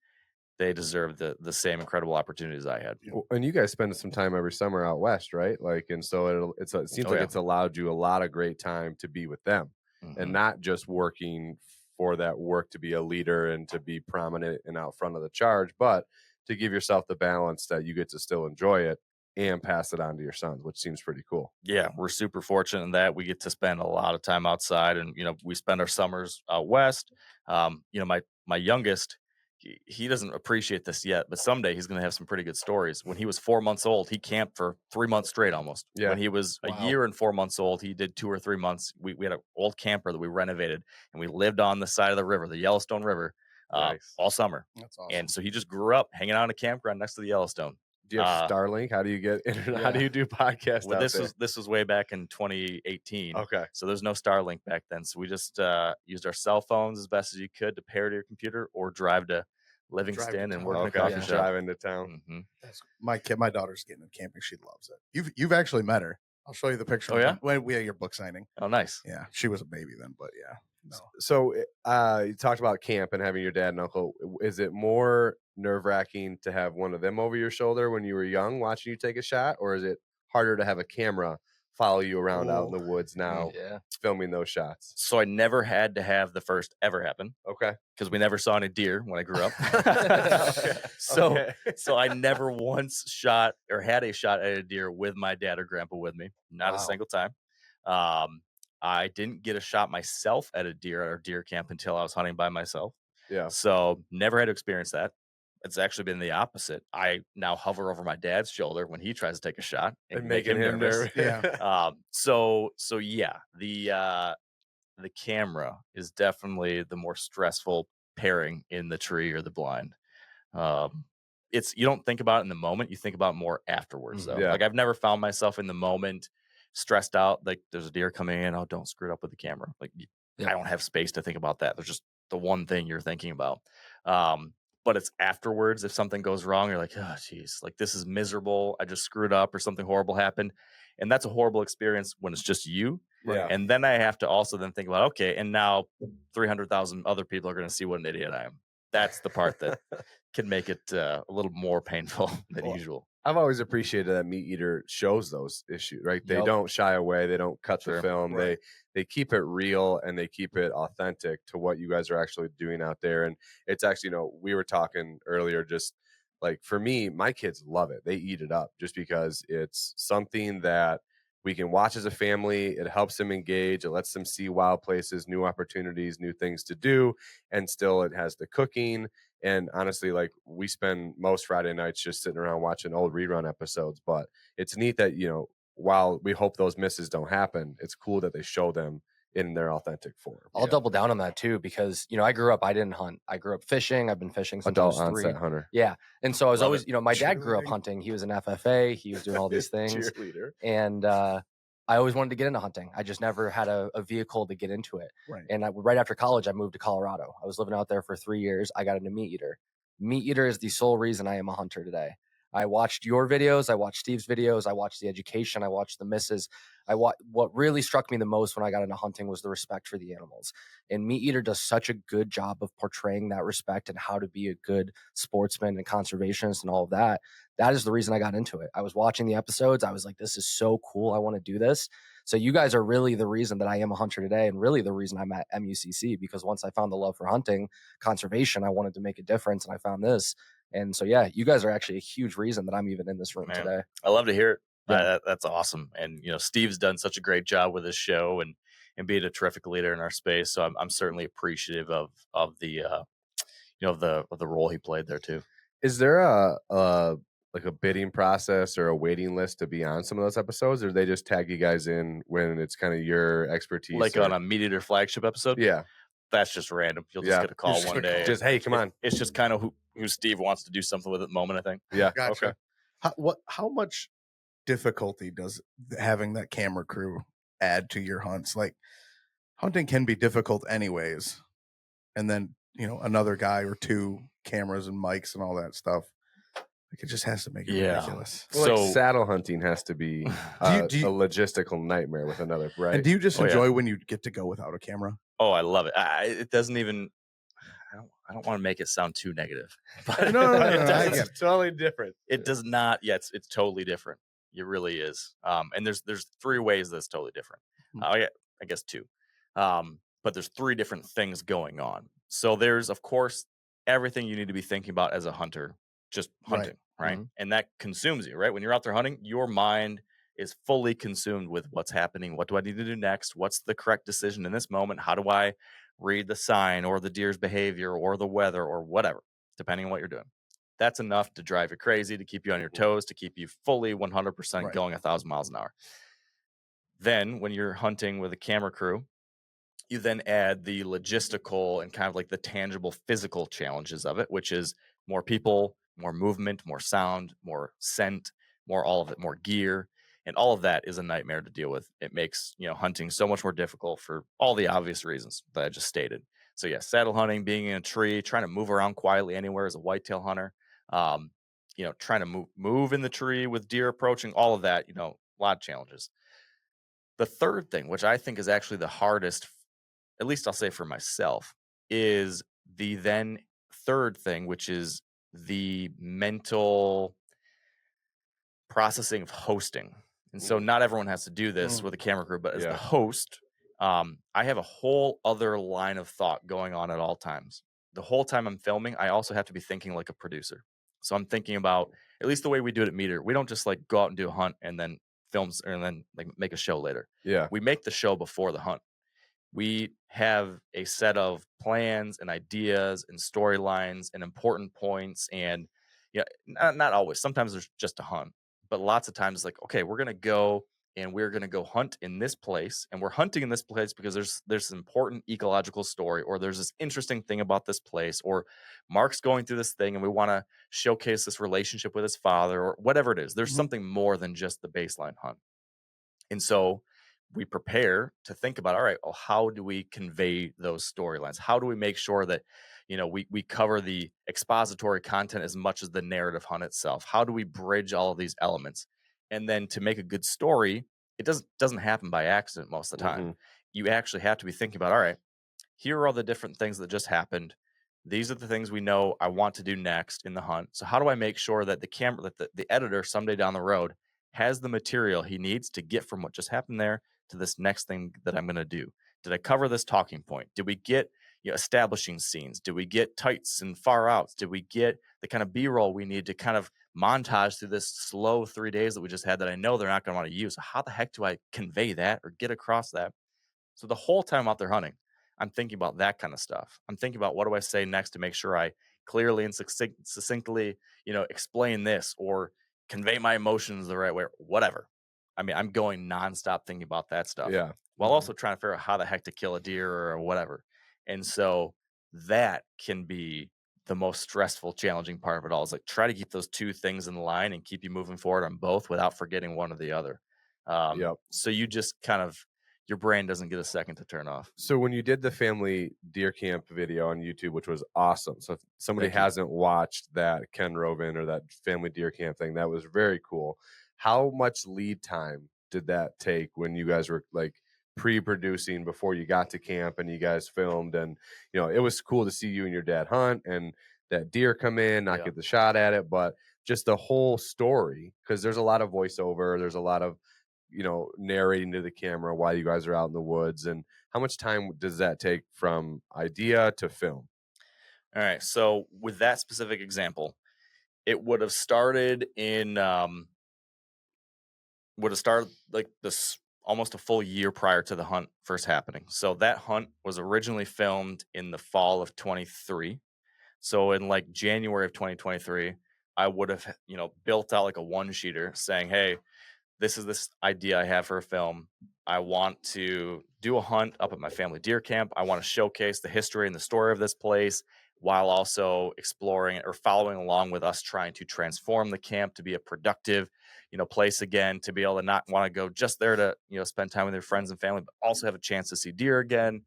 they deserve the same incredible opportunities I had.
And you guys spend some time every summer out west, right? Like, and so it seems
Oh,
like
yeah.
it's allowed you a lot of great time to be with them, and
Mhm.
not just working for that work to be a leader and to be prominent and out front of the charge, but to give yourself the balance that you get to still enjoy it and pass it on to your sons, which seems pretty cool.
Yeah, we're super fortunate in that we get to spend a lot of time outside, and we spend our summers out west. My youngest, he doesn't appreciate this yet, but someday he's going to have some pretty good stories. When he was 4 months old, he camped for 3 months straight almost.
Yeah.
When he was a
Wow.
year and 4 months old, he did 2 or 3 months. We had an old camper that we renovated, and we lived on the side of the river, the Yellowstone River,
Nice.
all summer.
That's awesome.
And so he just grew up hanging out in a campground next to the Yellowstone.
Do you have
Uh,
Starlink? How do you get internet? How do
Yeah.
you do podcasts
Well,
out
this
there?
was way back in 2018.
Okay.
So there's no Starlink back then. So we just used our cell phones as best as you could to pair to your computer or drive to Livingston and
town.
work in a
Okay.
coffee
Yeah.
shop.
Drive into town.
hmm
That's my daughter's getting into camping. She loves it. You've actually met her. I'll show you the picture.
Oh, yeah?
When we had your book signing.
Oh, nice.
Yeah, she was a baby then, but yeah. No.
So you talked about camp and having your dad and uncle. Is it more nerve-wracking to have one of them over your shoulder when you were young watching you take a shot, or is it harder to have a camera follow you around out in the woods now
Yeah.
filming those shots?
So I never had to have the first ever happen
Okay.
because we never saw any deer when I grew up.
Okay.
So
Okay.
so I never once shot or had a shot at a deer with my dad or grandpa with me. Not a
Wow.
single time. I didn't get a shot myself at a deer at our deer camp until I was hunting by myself.
Yeah.
So never had to experience that. It's actually been the opposite. I now hover over my dad's shoulder when he tries to take a shot and make him nervous.
Yeah.
So yeah, the camera is definitely the more stressful pairing in the tree or the blind. Um, you don't think about it in the moment. You think about it more afterwards, though.
Yeah.
Like I've never found myself in the moment stressed out. Like there's a deer coming in. Oh, don't screw it up with the camera. Like
Yep.
I don't have space to think about that. There's just the one thing you're thinking about. But it's afterwards. If something goes wrong, you're like, oh, geez, like this is miserable. I just screwed up or something horrible happened. And that's a horrible experience when it's just you.
Yeah.
And then I have to also then think about, okay, and now 300,000 other people are going to see what an idiot I am. That's the part that can make it a little more painful than usual.
I've always appreciated that MeatEater shows those issues, right? They
Yep.
don't shy away. They don't cut the
Sure.
film.
Right.
They keep it real and they keep it authentic to what you guys are actually doing out there. And it's actually, we were talking earlier, just like for me, my kids love it. They eat it up just because it's something that we can watch as a family. It helps them engage. It lets them see wild places, new opportunities, new things to do. And still it has the cooking. And honestly, like we spend most Friday nights just sitting around watching old rerun episodes. But it's neat that, while we hope those misses don't happen, it's cool that they show them in their authentic form.
I'll double down on that too, because I grew up, I didn't hunt. I grew up fishing. I've been fishing since I was
Adult
3.
onset hunter.
Yeah. And so I was
Love
always, my dad grew up
Cheerleading.
hunting. He was an FFA. He was doing all these things.
Cheerleader.
And I always wanted to get into hunting. I just never had a vehicle to get into it.
Right.
And right after college, I moved to Colorado. I was living out there for 3 years. I got into MeatEater. MeatEater is the sole reason I am a hunter today. I watched your videos. I watched Steve's videos. I watched the education. I watched the misses. What really struck me the most when I got into hunting was the respect for the animals. And MeatEater does such a good job of portraying that respect and how to be a good sportsman and conservationist and all of that. That is the reason I got into it. I was watching the episodes. I was like, this is so cool. I want to do this. So you guys are really the reason that I am a hunter today, and really the reason I'm at MUCC, because once I found the love for hunting, conservation, I wanted to make a difference, and I found this. And so, yeah, you guys are actually a huge reason that I'm even in this room
Man,
today.
I love to hear it.
Yeah.
That's awesome. And, Steve's done such a great job with his show and being a terrific leader in our space. So I'm certainly appreciative of the, of the role he played there too.
Is there like a bidding process or a waiting list to be on some of those episodes, or they just tag you guys in when it's kind of your expertise?
Like on a MeatEater flagship episode?
Yeah.
That's just random. You'll just get a call one day.
Just, hey, come on.
It's just kind of who Steve wants to do something with at the moment, I think.
Yeah.
Gotcha.
Okay.
How much difficulty does having that camera crew add to your hunts? Like, hunting can be difficult anyways. and then, another guy or two cameras and mics and all that stuff. Like, it just has to make it ridiculous.
Well, like saddle hunting has to be a
do you
logistical nightmare with another, right?
And do you just enjoy when you get to go without a camera?
Oh, I love it. It doesn't even. I don't want to make it sound too negative. But
No,
it's totally different.
It does not. Yeah, it's totally different. It really is. And there's 3 ways that's totally different. I guess 2. But there's 3 different things going on. So there's, of course, everything you need to be thinking about as a hunter, just hunting, right? Mm-hmm. And that consumes you, right? When you're out there hunting, your mind is fully consumed with what's happening. What do I need to do next? What's the correct decision in this moment? How do I read the sign or the deer's behavior or the weather or whatever, depending on what you're doing? That's enough to drive you crazy, to keep you on your toes, to keep you fully 100% going 1,000 miles an hour. Then when you're hunting with a camera crew, you then add the logistical and kind of like the tangible physical challenges of it, which is more people, more movement, more sound, more scent, more all of it, more gear. And all of that is a nightmare to deal with. It makes, hunting so much more difficult for all the obvious reasons that I just stated. So yeah, saddle hunting, being in a tree, trying to move around quietly anywhere as a whitetail hunter, trying to move in the tree with deer approaching, all of that, a lot of challenges. The third thing, which I think is actually the hardest, at least I'll say for myself, is the then third thing, which is the mental processing of hosting. And so not everyone has to do this with a camera crew, but as the host, I have a whole other line of thought going on at all times. The whole time I'm filming, I also have to be thinking like a producer. So I'm thinking about, at least the way we do it at MeatEater, we don't just like go out and do a hunt and then films and then like make a show later.
Yeah.
We make the show before the hunt. We have a set of plans and ideas and storylines and important points. And not always. Sometimes there's just a hunt. But lots of times it's like, okay, we're going to go and we're going to go hunt in this place. And we're hunting in this place because there's an important ecological story, or there's this interesting thing about this place, or Mark's going through this thing and we want to showcase this relationship with his father, or whatever it is. There's something more than just the baseline hunt. And so we prepare to think about, all right, well, how do we convey those storylines? How do we make sure that, we cover the expository content as much as the narrative hunt itself? How do we bridge all of these elements? And then to make a good story, it doesn't happen by accident most of the time. You actually have to be thinking about, all right, here are all the different things that just happened. These are the things we know I want to do next in the hunt. So how do I make sure that the editor someday down the road has the material he needs to get from what just happened there to this next thing that I'm going to do? Did I cover this talking point? Did we get establishing scenes? Did we get tights and far outs? Did we get the kind of B-roll we need to kind of montage through this slow 3 days that we just had that I know they're not going to want to use? How the heck do I convey that or get across that? So the whole time out there hunting, I'm thinking about that kind of stuff. I'm thinking about, what do I say next to make sure I clearly and succinctly, explain this or convey my emotions the right way, whatever. I mean, I'm going nonstop thinking about that stuff.
Yeah.
While also trying to figure out how the heck to kill a deer or whatever. And so that can be the most stressful, challenging part of it all, is like try to keep those 2 things in line and keep you moving forward on both without forgetting one or the other. So you just kind of, your brain doesn't get a second to turn off.
So when you did the family deer camp video on YouTube, which was awesome. So if somebody hasn't watched that Ken Rovin or that family deer camp thing, that was very cool. How much lead time did that take when you guys were like pre-producing before you got to camp and you guys filmed? And, it was cool to see you and your dad hunt and that deer come in, not get the shot at it, but just the whole story, because there's a lot of voiceover. There's a lot of, narrating to the camera while you guys are out in the woods. And how much time does that take from idea to film?
All right. So with that specific example, it would have started like this almost a full year prior to the hunt first happening. So that hunt was originally filmed in the fall of 23. So in like January of 2023, I would have, built out like a 1-sheeter saying, hey, this is this idea I have for a film. I want to do a hunt up at my family deer camp. I want to showcase the history and the story of this place while also exploring or following along with us trying to transform the camp to be a productive, place again, to be able to not want to go just there to, spend time with their friends and family, but also have a chance to see deer again.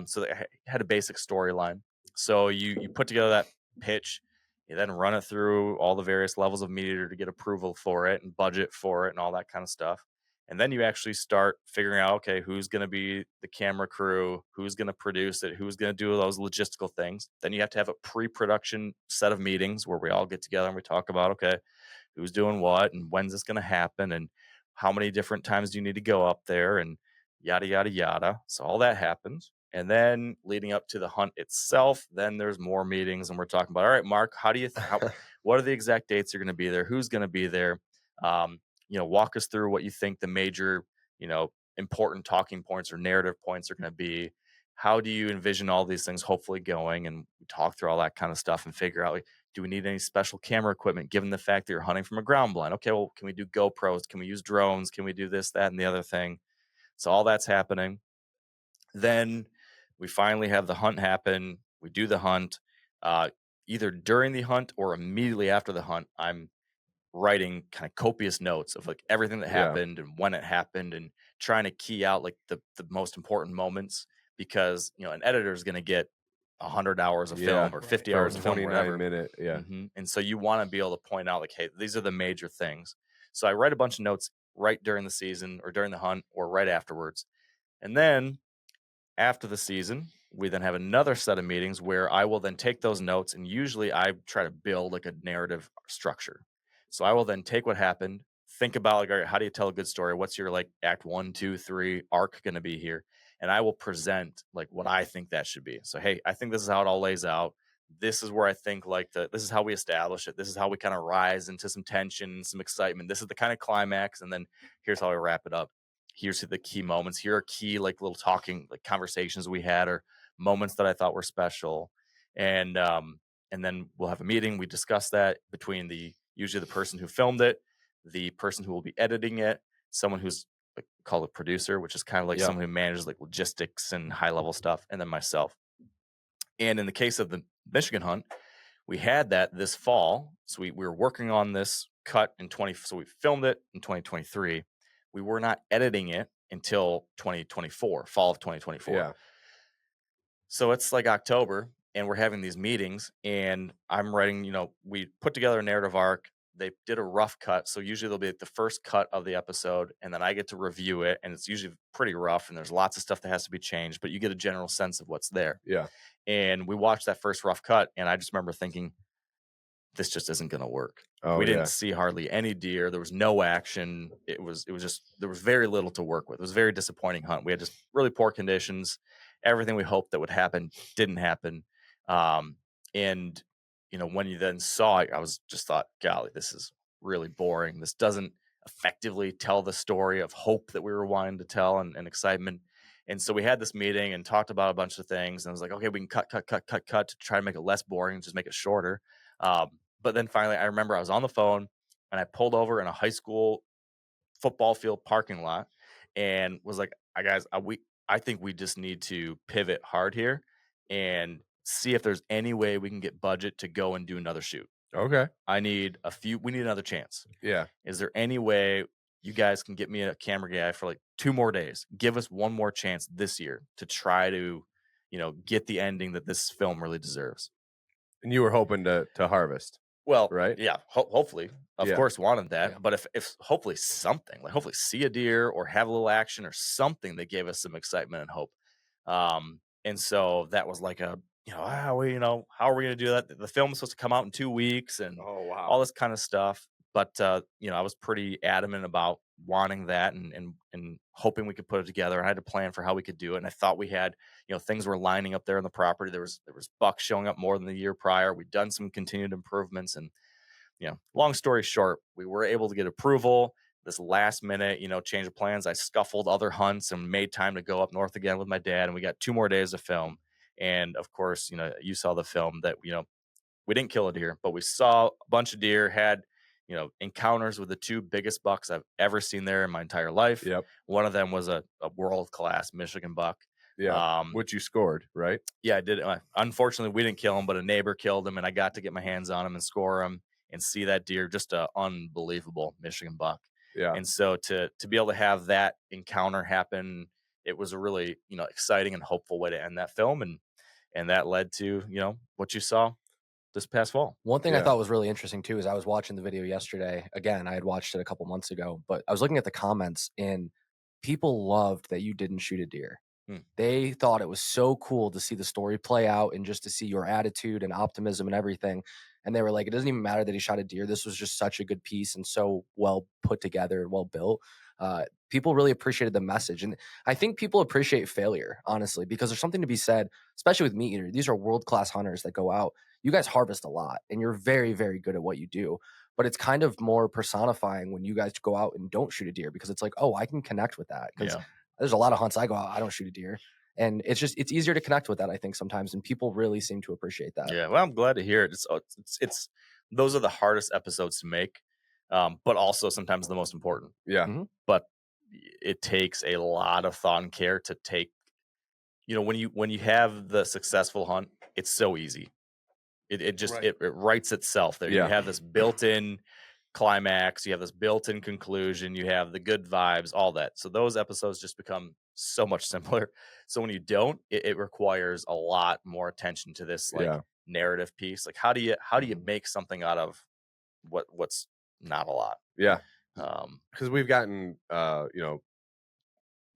So I had a basic storyline. So you put together that pitch, you then run it through all the various levels of MeatEater to get approval for it and budget for it and all that kind of stuff. And then you actually start figuring out, okay, who's going to be the camera crew, who's going to produce it, who's going to do those logistical things. Then you have to have a pre-production set of meetings where we all get together and we talk about, okay, who's doing what and when's this going to happen and how many different times do you need to go up there and yada, yada, yada. So all that happens. And then leading up to the hunt itself, then there's more meetings and we're talking about, all right, Mark, how do you, what are the exact dates you're going to be there? Who's going to be there? Walk us through what you think the major, important talking points or narrative points are going to be. How do you envision all these things hopefully going? And we talk through all that kind of stuff and figure out, like, do we need any special camera equipment given the fact that you're hunting from a ground blind? Okay, well, can we do GoPros? Can we use drones? Can we do this, that, and the other thing? So all that's happening. Then we finally have the hunt happen. We do the hunt. Either during the hunt or immediately after the hunt, I'm writing kind of copious notes of like everything that happened and when it happened and trying to key out like the most important moments because, an editor is going to get 100 hours of film or 50 hours of film, whatever.
29-minute,
And so you want to be able to point out like, hey, these are the major things. So I write a bunch of notes right during the season or during the hunt or right afterwards. And then after the season, we then have another set of meetings where I will then take those notes and usually I try to build like a narrative structure. So I will then take what happened, think about like, all right, how do you tell a good story? What's your like act 1, 2, 3 arc going to be here? And I will present like what I think that should be. So, hey, I think this is how it all lays out. This is where I think like this is how we establish it. This is how we kind of rise into some tension, some excitement. This is the kind of climax. And then here's how we wrap it up. Here's the key moments. Here are key like little talking like conversations we had or moments that I thought were special. And then we'll have a meeting. We discuss that between usually the person who filmed it, the person who will be editing it, someone who's like called a producer, which is kind of like someone who manages like logistics and high level stuff, and then myself. And in the case of the Michigan hunt, we had that this fall. So we were working on this cut so we filmed it in 2023. We were not editing it until 2024, fall of 2024.
Yeah.
So it's like October and we're having these meetings and I'm writing, we put together a narrative arc. They did a rough cut. So usually there'll be like the first cut of the episode and then I get to review it. And it's usually pretty rough and there's lots of stuff that has to be changed, but you get a general sense of what's there.
Yeah.
And we watched that first rough cut and I just remember thinking, this just isn't going to work. We didn't see hardly any deer. There was no action. It was just, there was very little to work with. It was a very disappointing hunt. We had just really poor conditions. Everything we hoped that would happen didn't happen. And, when you then saw it, I was just thought, golly, this is really boring. This doesn't effectively tell the story of hope that we were wanting to tell and excitement. And so we had this meeting and talked about a bunch of things. And I was like, okay, we can cut to try to make it less boring and just make it shorter. But then finally, I remember I was on the phone and I pulled over in a high school football field parking lot and was like, I think we just need to pivot hard here and see if there's any way we can get budget to go and do another shoot.
Okay.
We need another chance.
Yeah.
Is there any way you guys can get me a camera guy for like 2 more days? Give us one more chance this year to try to, get the ending that this film really deserves.
And you were hoping to harvest.
Well,
right?
Yeah, hopefully, of course, wanted that. Yeah. But if hopefully something, like hopefully see a deer or have a little action or something that gave us some excitement and hope. And so that was like how are we going to do that? The film is supposed to come out in 2 weeks and all this kind of stuff. But, I was pretty adamant about wanting that and hoping we could put it together. I had a plan for how we could do it. And I thought we had, things were lining up there on the property. There was bucks showing up more than the year prior. We'd done some continued improvements. And, long story short, we were able to get approval. This last minute, change of plans. I scuffled other hunts and made time to go up north again with my dad. And we got 2 more days of film. And of course, you saw the film that, we didn't kill a deer, but we saw a bunch of deer, had, encounters with the 2 biggest bucks I've ever seen there in my entire life.
Yep.
One of them was a world-class Michigan buck.
Yeah. Which you scored, right?
Yeah, I did. Unfortunately, we didn't kill him, but a neighbor killed him, and I got to get my hands on him and score him and see that deer. Just an unbelievable Michigan buck.
Yeah.
And so to be able to have that encounter happen, it was a really, exciting and hopeful way to end that film. and that led to, you know, what you saw this past fall.
One thing I
Yeah.
thought was really interesting too is I was watching the video yesterday. Again, I had watched it a couple months ago, but I was looking at the comments and people loved that you didn't shoot a deer.
Hmm.
They thought it was so cool to see the story play out and just to see your attitude and optimism and everything. And they were like, it doesn't even matter that he shot a deer. This was just such a good piece and so well put together and well built. People really appreciated the message. And I think people appreciate failure, honestly, because there's something to be said, especially with MeatEater. These are world-class hunters that go out. You guys harvest a lot and you're very, very good at what you do. But it's kind of more personifying when you guys go out and don't shoot a deer because it's like, oh, I can connect with that. Because there's a lot of hunts I go out, I don't shoot a deer. And it's easier to connect with that, I think, sometimes. And people really seem to appreciate that.
Yeah. Well, I'm glad to hear it. It's those are the hardest episodes to make, but also sometimes the most important.
Yeah.
Mm-hmm.
But it takes a lot of thought and care to take, you know, when you have the successful hunt, it's so easy. It just it writes itself there. You
Yeah.
have this built-in climax, you have this built-in conclusion, you have the good vibes, all that. So those episodes just become so much simpler. So when you don't, it requires a lot more attention to this like
Yeah.
narrative piece. Like how do you make something out of what's not a lot?
Yeah.
Um,
Because we've gotten, you know,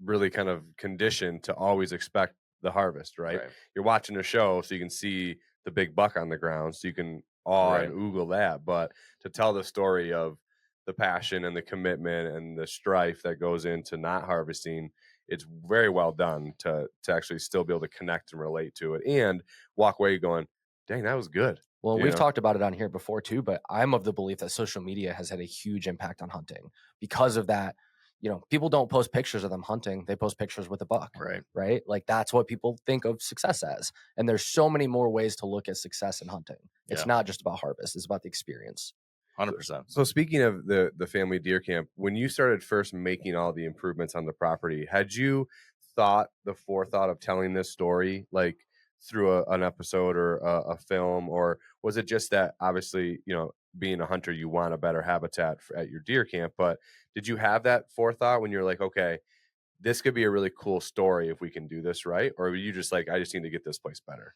really kind of conditioned to always expect the harvest, right? You're watching a show so you can see the big buck on the ground, so you can awe and oogle that. But to tell the story of the passion and the commitment and the strife that goes into not harvesting, it's very well done to actually still be able to connect and relate to it and walk away going, dang, that was good.
Well,
You
we've
know?
talked about it on here before too, but I'm of the belief that social media has had a huge impact on hunting because of that. You know, people don't post pictures of them hunting; they post pictures with a buck, right? Like that's what people think of success as. And there's so many more ways to look at success in hunting. It's not just about harvest; it's about the experience.
100%.
So speaking of the family deer camp, when you started first making all the improvements on the property, had you thought the forethought of telling this story like through an episode or a film, or was it just that obviously, you know, being a hunter, you want a better habitat at your deer camp, but did you have that forethought when you're like, okay, this could be a really cool story if we can do this right? Or were you just like, I just need to get this place better?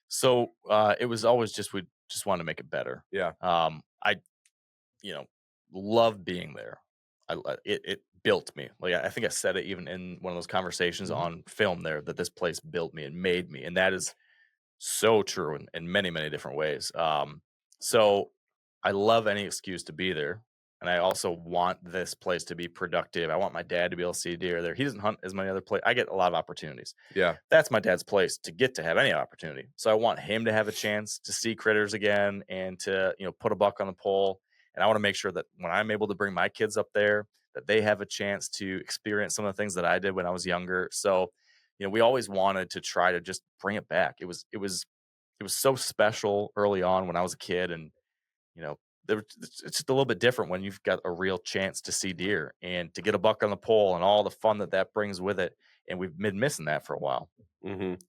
So it was always just we just wanted to make it better.
Yeah.
I you know love being there. It built me. Like I think I said it even in one of those conversations on film there that this place built me and made me, and that is so true in many many different ways. So I love any excuse to be there. And I also want this place to be productive. I want my dad to be able to see deer there. He doesn't hunt as many other places. I get a lot of opportunities.
Yeah.
That's my dad's place to get to have any opportunity. So I want him to have a chance to see critters again and to, you know, put a buck on the pole. And I want to make sure that when I'm able to bring my kids up there, that they have a chance to experience some of the things that I did when I was younger. So, you know, we always wanted to try to just bring it back. It was so special early on when I was a kid, and you know, it's just a little bit different when you've got a real chance to see deer and to get a buck on the pole and all the fun that that brings with it. And we've been missing that for a while.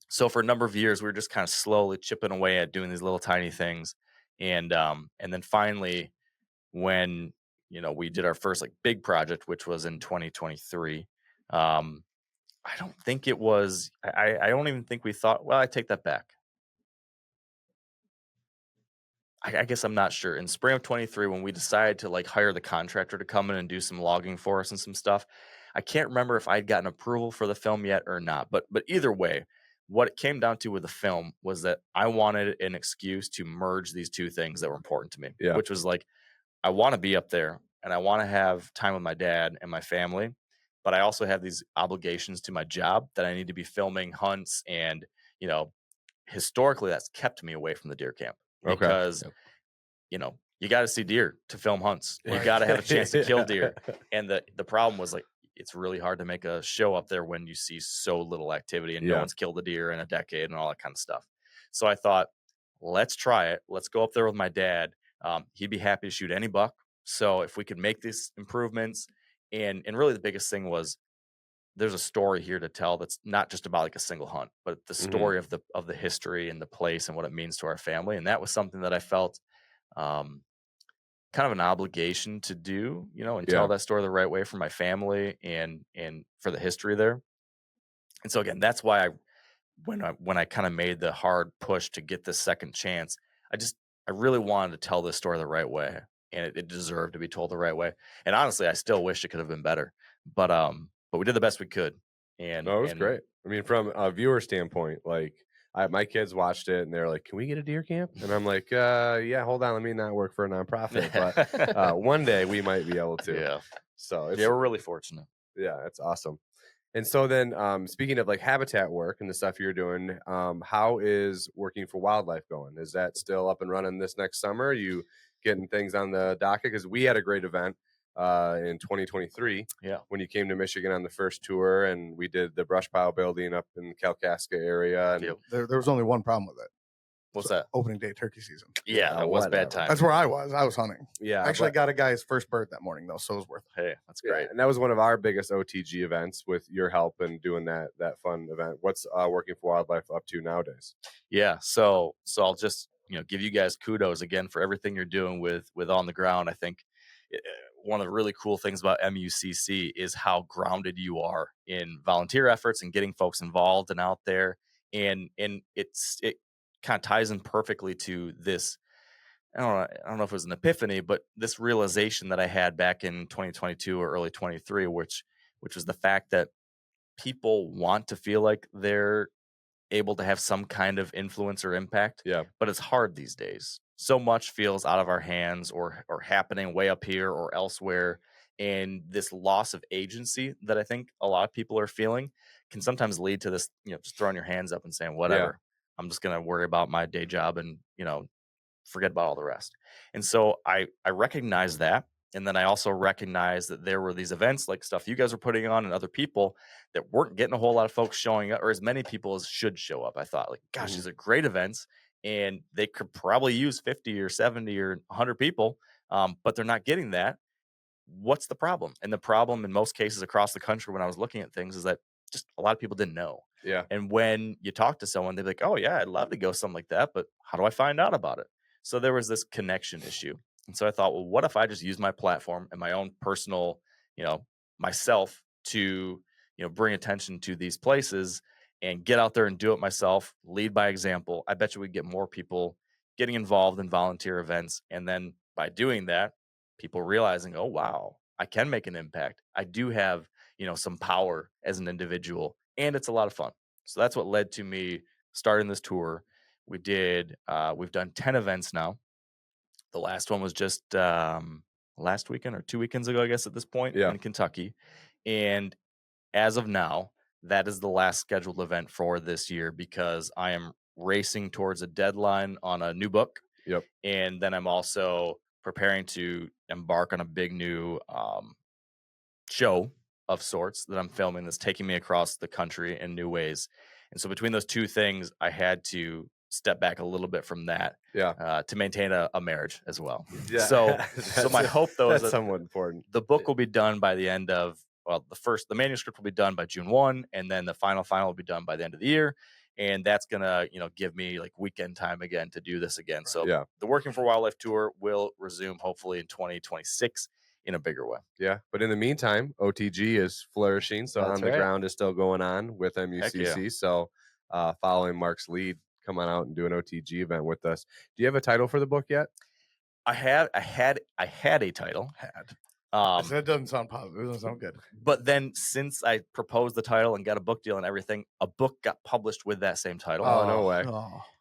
So for a number of years, we were just kind of slowly chipping away at doing these little tiny things, and then finally, when you know we did our first like big project, which was in 2023. I don't think it was. I don't even think we thought. Well, I take that back. I guess I'm not sure. In spring of 23, when we decided to like hire the contractor to come in and do some logging for us and some stuff, I can't remember if I'd gotten approval for the film yet or not. But either way, what it came down to with the film was that I wanted an excuse to merge these two things that were important to me, which was like I want to be up there and I want to have time with my dad and my family, but I also have these obligations to my job that I need to be filming hunts, and you know, historically that's kept me away from the deer camp because you know, you got to see deer to film hunts. You got to have a chance to kill deer. And the problem was like, it's really hard to make a show up there when you see so little activity and no one's killed a deer in a decade and all that kind of stuff. So I thought, let's try it. Let's go up there with my dad. He'd be happy to shoot any buck. So if we could make these improvements, and really the biggest thing was there's a story here to tell that's not just about like a single hunt, but the story of the history and the place and what it means to our family. And that was something that I felt kind of an obligation to do, you know, and tell that story the right way for my family and for the history there. And so again, that's why I when I kind of made the hard push to get this second chance, I really wanted to tell this story the right way, and it deserved to be told the right way. And honestly, I still wish it could have been better, but we did the best we could.
No, it was
And
great. I mean, from a viewer standpoint, like my kids watched it and they're like, "Can we get a deer camp?" And I'm like, "Yeah, hold on, let me not work for a nonprofit, but one day we might be able to."
Yeah.
So
Yeah, we're really fortunate.
yeah, it's awesome. And so then, speaking of like habitat work and the stuff you're doing, how is working for wildlife going? Is that still up and running this next summer? Are you getting things on the docket? Because we had a great event in 2023 when you came to Michigan on the first tour, and we did the brush pile building up in the Kalkaska area. And
There was only one problem with it.
What's that?
Opening day turkey season.
Yeah, that was bad time.
That's where I was. I was hunting.
Yeah,
actually, I got a guy's first bird that morning though, so it was worth it.
Hey, that's great.
And that was one of our biggest OTG events with your help and doing that fun event. What's working for wildlife up to nowadays?
Yeah, so I'll just give you guys kudos again for everything you're doing with on the ground. I think one of the really cool things about MUCC is how grounded you are in volunteer efforts and getting folks involved and out there, and it kind of ties in perfectly to this. I don't know if it was an epiphany, but this realization that I had back in 2022 or early 23, which was the fact that people want to feel like they're able to have some kind of influence or impact.
Yeah.
But it's hard these days. So much feels out of our hands or happening way up here or elsewhere. And this loss of agency that I think a lot of people are feeling can sometimes lead to this, just throwing your hands up and saying, whatever, I'm just going to worry about my day job and, forget about all the rest. And so I recognize that. And then I also recognize that there were these events like stuff you guys were putting on and other people that weren't getting a whole lot of folks showing up, or as many people as should show up. I thought, like, gosh, these are great events and they could probably use 50 or 70 or 100 people, but they're not getting that. What's the problem? And the problem in most cases across the country when I was looking at things is that just a lot of people didn't know.
Yeah.
And when you talk to someone, they're like, oh, yeah, I'd love to go something like that, but how do I find out about it? So there was this connection issue. And so I thought, well, what if I just use my platform and my own personal, myself to, bring attention to these places and get out there and do it myself, lead by example. I bet you we'd get more people getting involved in volunteer events. And then by doing that, people realizing, oh, wow, I can make an impact. I do have, some power as an individual, and it's a lot of fun. So that's what led to me starting this tour. We've done 10 events now. The last one was just last weekend or 2 weekends ago, I guess, at this point in Kentucky. And as of now, that is the last scheduled event for this year because I am racing towards a deadline on a new book.
Yep.
And then I'm also preparing to embark on a big new show of sorts that I'm filming that's taking me across the country in new ways. And so between those two things, I had to step back a little bit from that to maintain a marriage as well.
Yeah.
So my hope, though, is that
somewhat important.
The book will be done by the end of, the manuscript will be done by June 1, and then the final will be done by the end of the year. And that's going to, give me like weekend time again to do this again. So the Working for Wildlife Tour will resume hopefully in 2026 in a bigger way.
Yeah. But in the meantime, OTG is flourishing. So
That's
on the
right.
ground is still going on with MUCC. So following Mark's lead, come on out and do an OTG event with us. Do you have a title for the book yet?
I had a title.
That doesn't sound positive. It doesn't sound good.
But then since I proposed the title and got a book deal and everything, a book got published with that same title.
Oh, no way.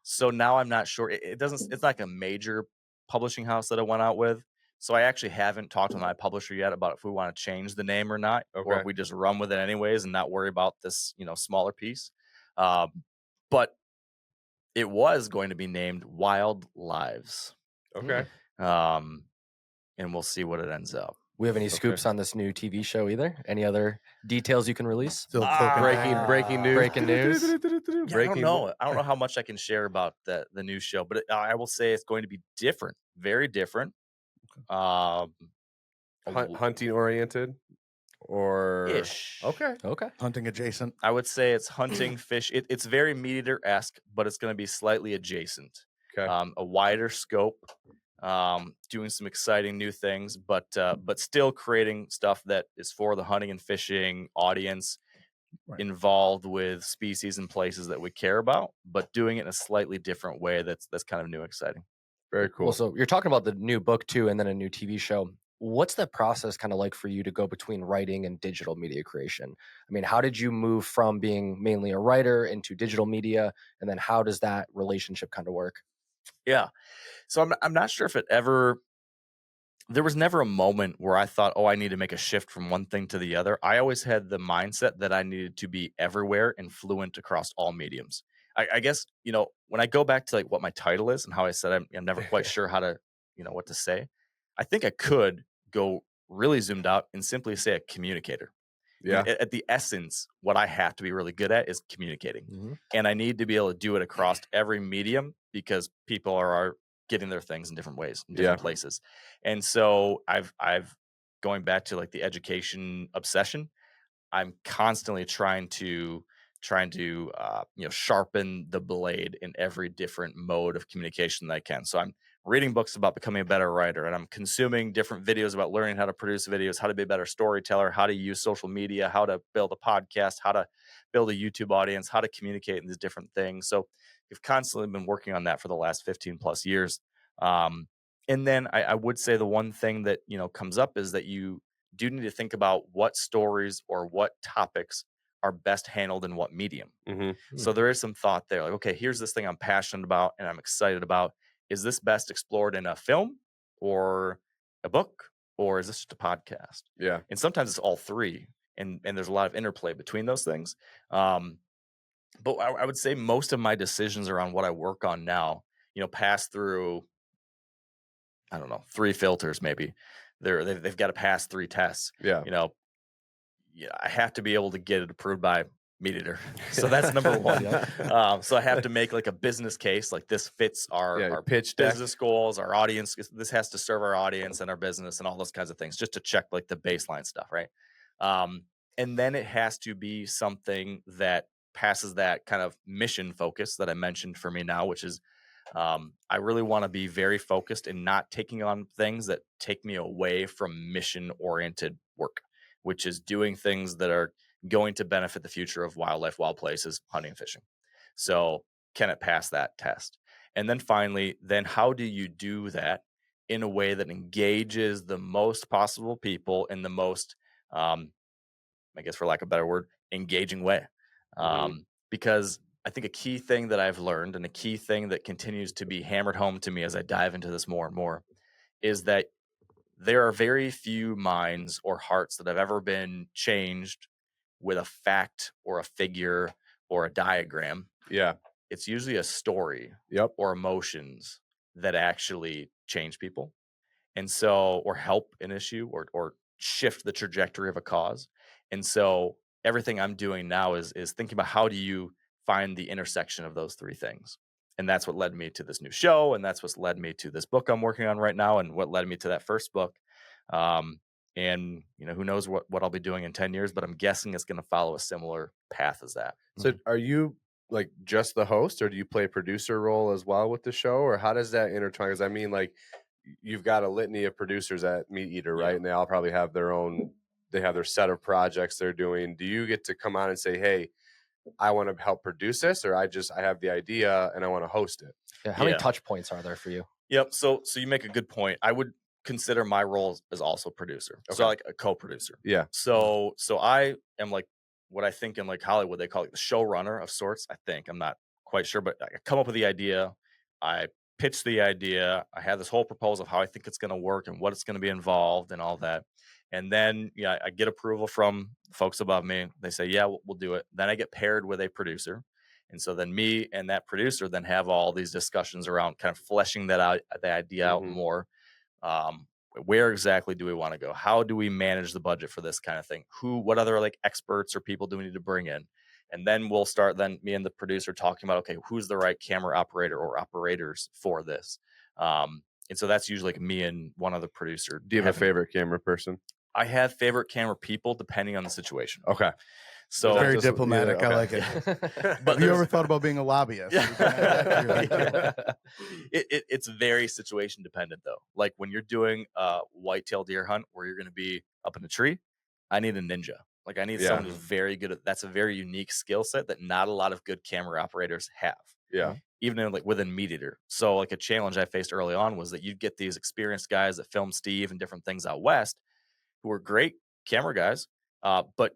So now I'm not sure. It's like a major publishing house that I went out with. So I actually haven't talked to my publisher yet about if we want to change the name or not, or if we just run with it anyways and not worry about this, smaller piece. But it was going to be named Wild Lives.
Okay.
And we'll see what it ends up.
We have any scoops on this new TV show either? Any other details you can release?
Breaking news.
Breaking news.
Yeah, I don't know. I don't know how much I can share about the new show, but I will say it's going to be different, very different.
Hunting oriented or
ish.
Okay.
Hunting adjacent.
I would say it's hunting fish. It's very MeatEater-esque, but it's going to be slightly adjacent.
Okay.
A wider scope. Doing some exciting new things, but still creating stuff that is for the hunting and fishing audience. involved with species and places that we care about, but doing it in a slightly different way. That's kind of new, exciting.
Very cool.
Well, so you're talking about the new book too, and then a new TV show. What's the process kind of like for you to go between writing and digital media creation? I mean, how did you move from being mainly a writer into digital media, and then how does that relationship kind of work?
Yeah, so I'm not sure if there was never a moment where I thought, oh, I need to make a shift from one thing to the other. I always had the mindset that I needed to be everywhere and fluent across all mediums. I guess, when I go back to like what my title is and how I said I'm never quite sure how to, what to say, I think I could go really zoomed out and simply say a communicator.
Yeah.
At the essence, what I have to be really good at is communicating.
Mm-hmm.
And I need to be able to do it across every medium because people are getting their things in different ways, in different places. And so I've going back to like the education obsession, I'm constantly trying to sharpen the blade in every different mode of communication that I can. So I'm reading books about becoming a better writer, and I'm consuming different videos about learning how to produce videos, how to be a better storyteller, how to use social media, how to build a podcast, how to build a YouTube audience, how to communicate in these different things. So we've constantly been working on that for the last 15 plus years. And then I would say the one thing that, comes up is that you do need to think about what stories or what topics are best handled in what medium.
Mm-hmm.
So there is some thought there. Like, okay, here's this thing I'm passionate about and I'm excited about. Is this best explored in a film or a book, or is this just a podcast?
Yeah.
And sometimes it's all three, and there's a lot of interplay between those things. But I would say most of my decisions around what I work on now, pass through, I don't know, 3 filters maybe. They've got to pass 3 tests.
Yeah.
I have to be able to get it approved by MeatEater. So that's number one. So I have to make like a business case, like this fits our
pitch
business goals, our audience. This has to serve our audience and our business and all those kinds of things, just to check like the baseline stuff, right? And then it has to be something that passes that kind of mission focus that I mentioned for me now, which is I really want to be very focused and not taking on things that take me away from mission-oriented work, which is doing things that are going to benefit the future of wildlife, wild places, hunting and fishing. So can it pass that test? And then finally, then how do you do that in a way that engages the most possible people in the most, I guess for lack of a better word, engaging way? Because I think a key thing that I've learned, and a key thing that continues to be hammered home to me as I dive into this more and more, is that there are very few minds or hearts that have ever been changed with a fact or a figure or a diagram.
Yeah.
It's usually a story or emotions that actually change people. And so, or help an issue or shift the trajectory of a cause. And so everything I'm doing now is thinking about how do you find the intersection of those 3 things. And that's what led me to this new show. And that's what's led me to this book I'm working on right now. And what led me to that first book. And who knows what I'll be doing in 10 years, but I'm guessing it's going to follow a similar path as that.
So are you like just the host, or do you play a producer role as well with the show, or how does that intertwine? Because I mean, like, you've got a litany of producers at MeatEater, right? And they all probably have they have their set of projects they're doing. Do you get to come on and say, hey, I want to help produce this, or I have the idea and I want to host it?
Yeah. How many touch points are there for you?
Yep. So you make a good point. I would consider my role as also producer. Okay. So like a co-producer.
Yeah.
So I am like what I think in like Hollywood, they call it the showrunner of sorts. I think, I'm not quite sure, but I come up with the idea. I pitch the idea. I have this whole proposal of how I think it's going to work and what it's going to be involved and all that. And then, I get approval from folks above me. They say, yeah, we'll do it. Then I get paired with a producer. And so then me and that producer then have all these discussions around kind of fleshing that out, the idea out more. Where exactly do we want to go? How do we manage the budget for this kind of thing? What other like experts or people do we need to bring in? And then we'll start me and the producer talking about, okay, who's the right camera operator or operators for this? And so that's usually like me and one other producer.
Do you have a favorite camera person?
I have favorite camera people depending on the situation.
Okay.
So very diplomatic. I like it. But have you ever thought about being a lobbyist?
It's very situation dependent though. Like when you're doing a whitetail deer hunt where you're going to be up in a tree, I need a ninja. Like I need someone who's very good at, that's a very unique skill set that not a lot of good camera operators have.
Yeah.
Even in, like within MeatEater. So like a challenge I faced early on was that you'd get these experienced guys that film Steve and different things out west who were great camera guys, but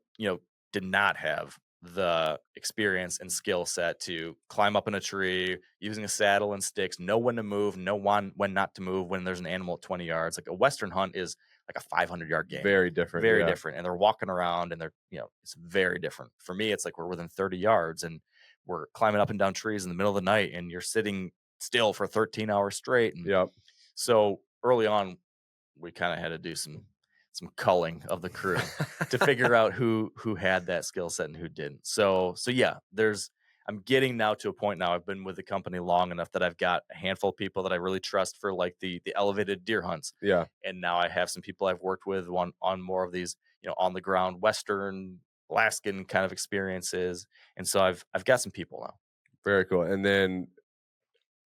did not have the experience and skill set to climb up in a tree using a saddle and sticks, know when to move, know when not to move when there's an animal at 20 yards. Like a Western hunt is like a 500-yard game.
Very different.
Very different. And they're walking around and they're, it's very different. For me, it's like we're within 30 yards and we're climbing up and down trees in the middle of the night and you're sitting still for 13 hours straight. And so early on, we kind of had to do some culling of the crew to figure out who had that skill set and who didn't. So yeah, I'm getting now to a point now. I've been with the company long enough that I've got a handful of people that I really trust for like the elevated deer hunts.
Yeah.
And now I have some people I've worked with on more of these, on the ground, Western, Alaskan kind of experiences. And so I've got some people now.
Very cool. And then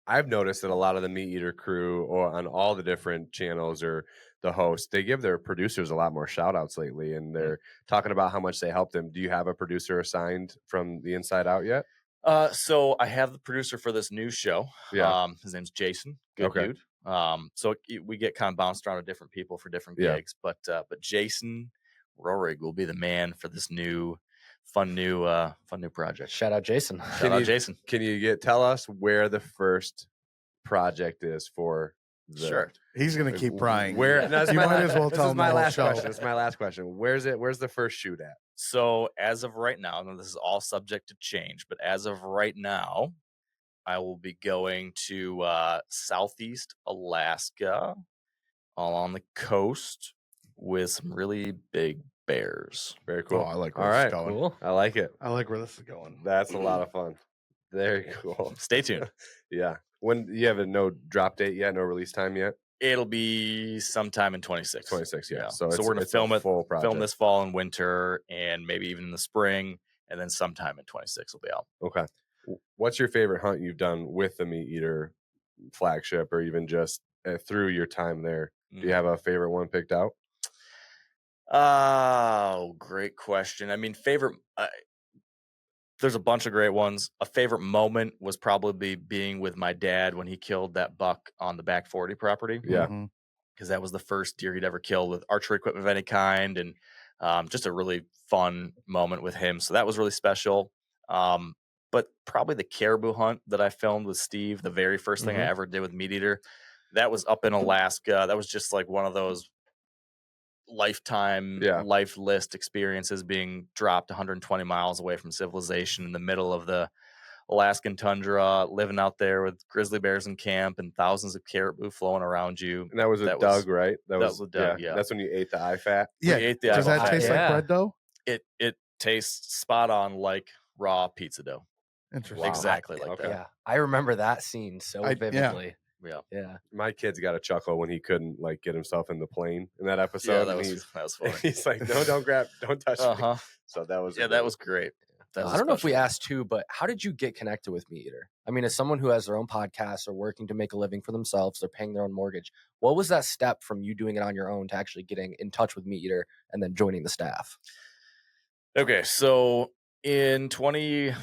I've noticed that a lot of the MeatEater crew or on all the different channels or the hosts, they give their producers a lot more shout outs lately and they're talking about how much they help them. Do you have a producer assigned from the inside out yet?
So I have the producer for this new show.
Yeah.
His name's Jason. Good dude. So we get kind of bounced around to different people for different gigs, but Jason Rorig will be the man for this fun new project.
Shout out Jason.
Jason.
Can you tell us where the first project is for
Sure.
He's going to keep prying.
Where
you might as well tell him
my
the
last
show.
question. This is my last question. Where's the first shoot at?
So as of right now, and this is all subject to change, but as of right now, I will be going to Southeast Alaska, all on the coast with some really big bears.
Very cool.
Oh, I like where this is going.
Cool.
I like it.
I like where this is going.
That's a lot of fun. Very cool.
Stay tuned.
Yeah. When you have no drop date yet, no release time yet?
It'll be sometime in 26.
26, yeah.
So we're going to film this fall and winter and maybe even in the spring. And then sometime in 26 will be out.
Okay. What's your favorite hunt you've done with the MeatEater flagship or even just through your time there? Do you have a favorite one picked out?
Oh, great question. I mean, there's a bunch of great ones. A favorite moment was probably being with my dad when he killed that buck on the back 40 property.
Yeah.
Because that was the first deer he'd ever killed with archery equipment of any kind. And just a really fun moment with him. So that was really special. But probably the caribou hunt that I filmed with Steve, the very first thing I ever did with MeatEater, that was up in Alaska. That was just like one of those lifetime life list experiences, being dropped 120 miles away from civilization in the middle of the Alaskan tundra, living out there with grizzly bears in camp and thousands of caribou flowing around you.
And that was Doug, right? That was
with Doug, yeah.
That's when you ate the eye fat?
Yeah. Does that taste like bread dough?
It tastes spot on like raw pizza dough.
Interesting.
Wow. Exactly like that.
Yeah. I remember that scene so vividly.
Yeah.
My kid's got a chuckle when he couldn't get himself in the plane in that episode.
Yeah, that was funny.
He's like, no, don't touch me. So that was
that was great.
I don't know if we asked too, but how did you get connected with MeatEater? I mean, as someone who has their own podcast or working to make a living for themselves, they're paying their own mortgage. What was that step from you doing it on your own to actually getting in touch with MeatEater and then joining the staff?
Okay, so in 13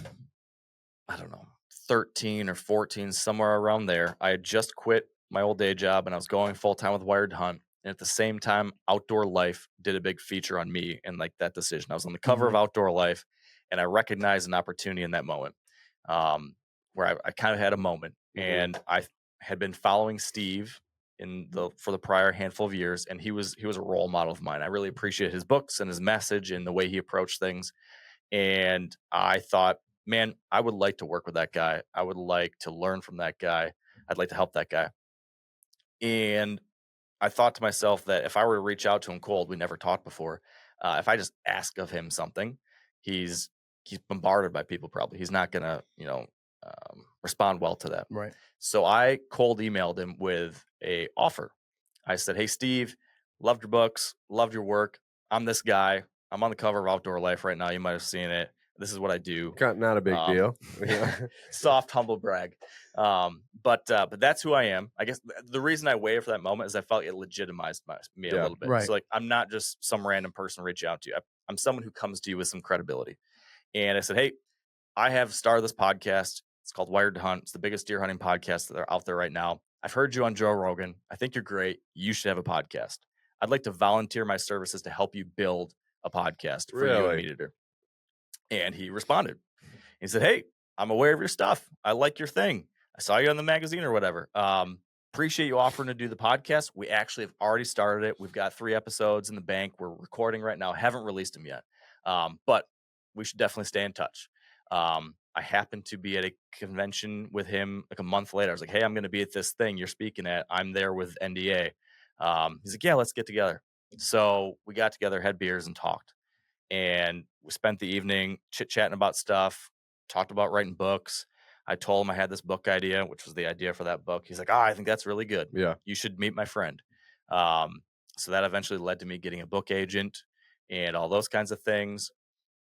or 14, somewhere around there, I had just quit my old day job and I was going full time with Wired Hunt. And at the same time, Outdoor Life did a big feature on me and that decision. I was on the cover of Outdoor Life and I recognized an opportunity in that moment where I kind of had a moment. And I had been following Steve for the prior handful of years, and he was a role model of mine. I really appreciated his books and his message and the way he approached things. And I thought, man, I would like to work with that guy. I would like to learn from that guy. I'd like to help that guy. And I thought to myself that if I were to reach out to him cold, we never talked before. If I just ask of him something, he's bombarded by people. Probably he's not gonna, respond well to that.
Right.
So I cold emailed him with a offer. I said, "Hey, Steve, loved your books, loved your work. I'm this guy. I'm on the cover of Outdoor Life right now. You might have seen it. This is what I do."
Not a big deal.
Soft, humble brag. But that's who I am. I guess the reason I waited for that moment is I felt it legitimized me a little bit.
Right.
So I'm not just some random person reaching out to you. I'm someone who comes to you with some credibility. And I said, hey, I have started this podcast. It's called Wired to Hunt. It's the biggest deer hunting podcast that are out there right now. I've heard you on Joe Rogan. I think you're great. You should have a podcast. I'd like to volunteer my services to help you build a podcast for you and MeatEater. And he responded. He said, hey, I'm aware of your stuff. I like your thing. I saw you on the magazine or whatever. Appreciate you offering to do the podcast. We actually have already started it. We've got 3 episodes in the bank. We're recording right now. Haven't released them yet. But we should definitely stay in touch. I happened to be at a convention with him like a month later. I was like, hey, I'm going to be at this thing you're speaking at. I'm there with NDA. He's like, yeah, let's get together. So we got together, had beers and talked. And we spent the evening chit-chatting about stuff, talked about writing books. I told him I had this book idea, which was the idea for that book. He's like, I think that's really good.
Yeah.
You should meet my friend. So that eventually led to me getting a book agent and all those kinds of things.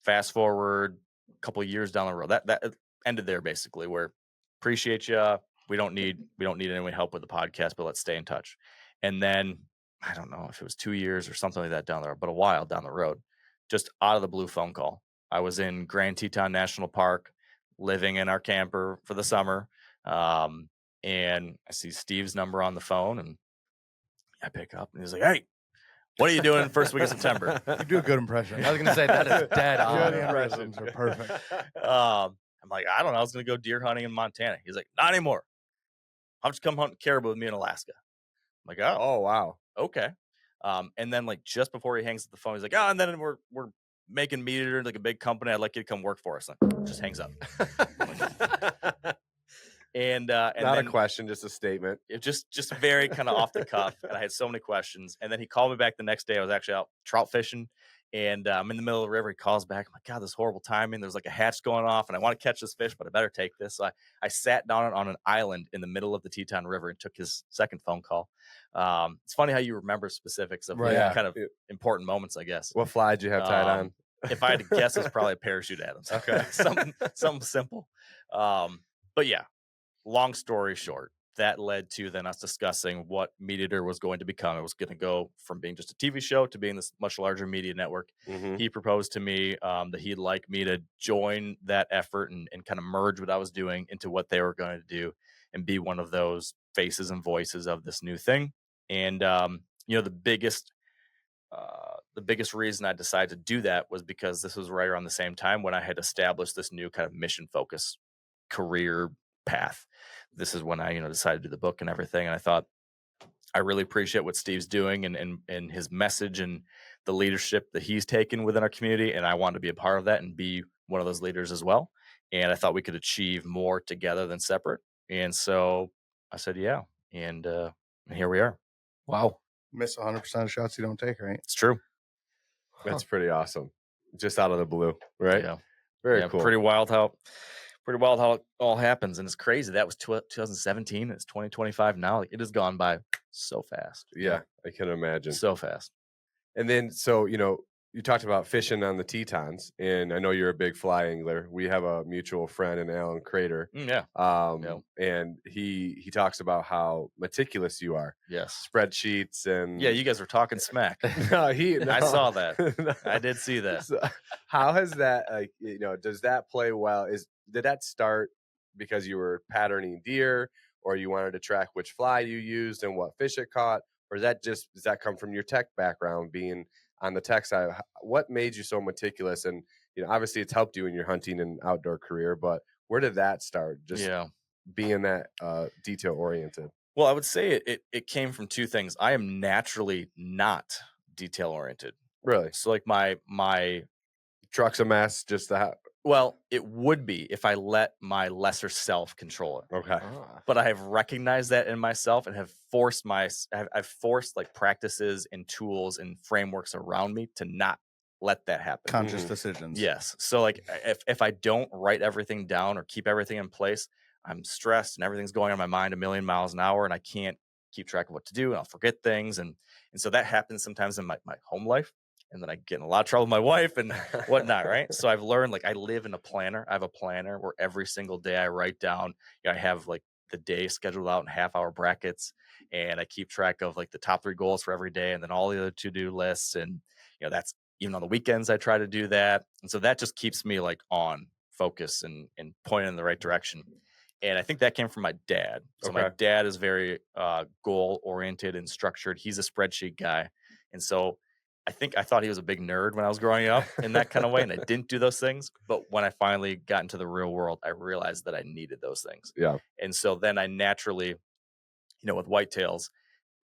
Fast forward a couple of years down the road, that ended there basically, where appreciate you. We don't need any help with the podcast, but let's stay in touch. And then I don't know if it was 2 years or something like that down the road, but a while down the road, just out of the blue phone call. I was in Grand Teton National Park, living in our camper for the summer. And I see Steve's number on the phone and I pick up and he's like, hey, what are you doing the first week of September?
You do a good impression.
I was going to say that is dead on.
Good impressions are perfect.
I'm like, I don't know. I was going to go deer hunting in Montana. He's like, not anymore. I'll just come hunt caribou with me in Alaska. I'm like, oh
wow.
Okay. And then like just before he hangs up the phone, he's like, and then we're making MeatEater like a big company. I'd like you to come work for us. And just hangs up. And
not
then,
a question, just a statement.
It just very kind of off the cuff. And I had so many questions. And then he called me back the next day. I was actually out trout fishing. And I'm in the middle of the river. He calls back. I'm like, God, this horrible timing. There's like a hatch going off, and I want to catch this fish, but I better take this. So I sat down on an island in the middle of the Teton River and took his second phone call. It's funny how you remember specifics of kind of important moments, I guess.
What fly did you have tied on?
If I had to guess, it's probably a parachute Adams.
Okay.
something simple. But yeah, long story short, that led to then us discussing what MeatEater was going to become. It was going to go from being just a TV show to being this much larger media network.
Mm-hmm.
He proposed to me that he'd like me to join that effort and kind of merge what I was doing into what they were going to do and be one of those faces and voices of this new thing. And, the biggest reason I decided to do that was because this was right around the same time when I had established this new kind of mission focus career path. This is when I, decided to do the book and everything. And I thought, I really appreciate what Steve's doing and his message and the leadership that he's taken within our community. And I wanted to be a part of that and be one of those leaders as well. And I thought we could achieve more together than separate. And so I said, yeah. And here we are.
Wow.
Miss 100% of shots you don't take, right?
It's true.
That's pretty awesome. Just out of the blue, right?
Yeah.
Very cool.
Pretty wild how it all happens. And it's crazy. That was 2017. It's 2025 now. Like, it has gone by so fast.
Yeah, I can imagine.
So fast.
And then, so, you talked about fishing on the Tetons, and I know you're a big fly angler. We have a mutual friend in Alan Crater. And he talks about how meticulous you are.
Yes.
Spreadsheets and
you guys were talking smack. I saw that. I did see that.
So how has that, does that play well? Did that start because you were patterning deer, or you wanted to track which fly you used and what fish it caught? Or does that come from your tech background, being on the tech side? What made you so meticulous? And, obviously it's helped you in your hunting and outdoor career, but where did that start? Just being that detail oriented.
Well, I would say it came from two things. I am naturally not detail oriented.
Really?
So like my
truck's a mess, just that.
Well, it would be if I let my lesser self control it.
Okay.
But I have recognized that in myself and have forced I've forced like practices and tools and frameworks around me to not let that happen.
Conscious decisions.
Yes. So like if I don't write everything down or keep everything in place, I'm stressed and everything's going on in my mind a million miles an hour and I can't keep track of what to do and I'll forget things. And so that happens sometimes in my home life. And then I get in a lot of trouble with my wife and whatnot, right? So I've learned, like, I live in a planner. I have a planner where every single day I write down, I have like the day scheduled out in half-hour brackets, and I keep track of like the top 3 goals for every day and then all the other to-do lists. And, that's even on the weekends, I try to do that. And so that just keeps me like on focus and pointing in the right direction. And I think that came from my dad. So my dad is very goal oriented and structured. He's a spreadsheet guy. And so I thought he was a big nerd when I was growing up in that kind of way. And I didn't do those things. But when I finally got into the real world, I realized that I needed those things.
Yeah.
And so then I naturally, with whitetails,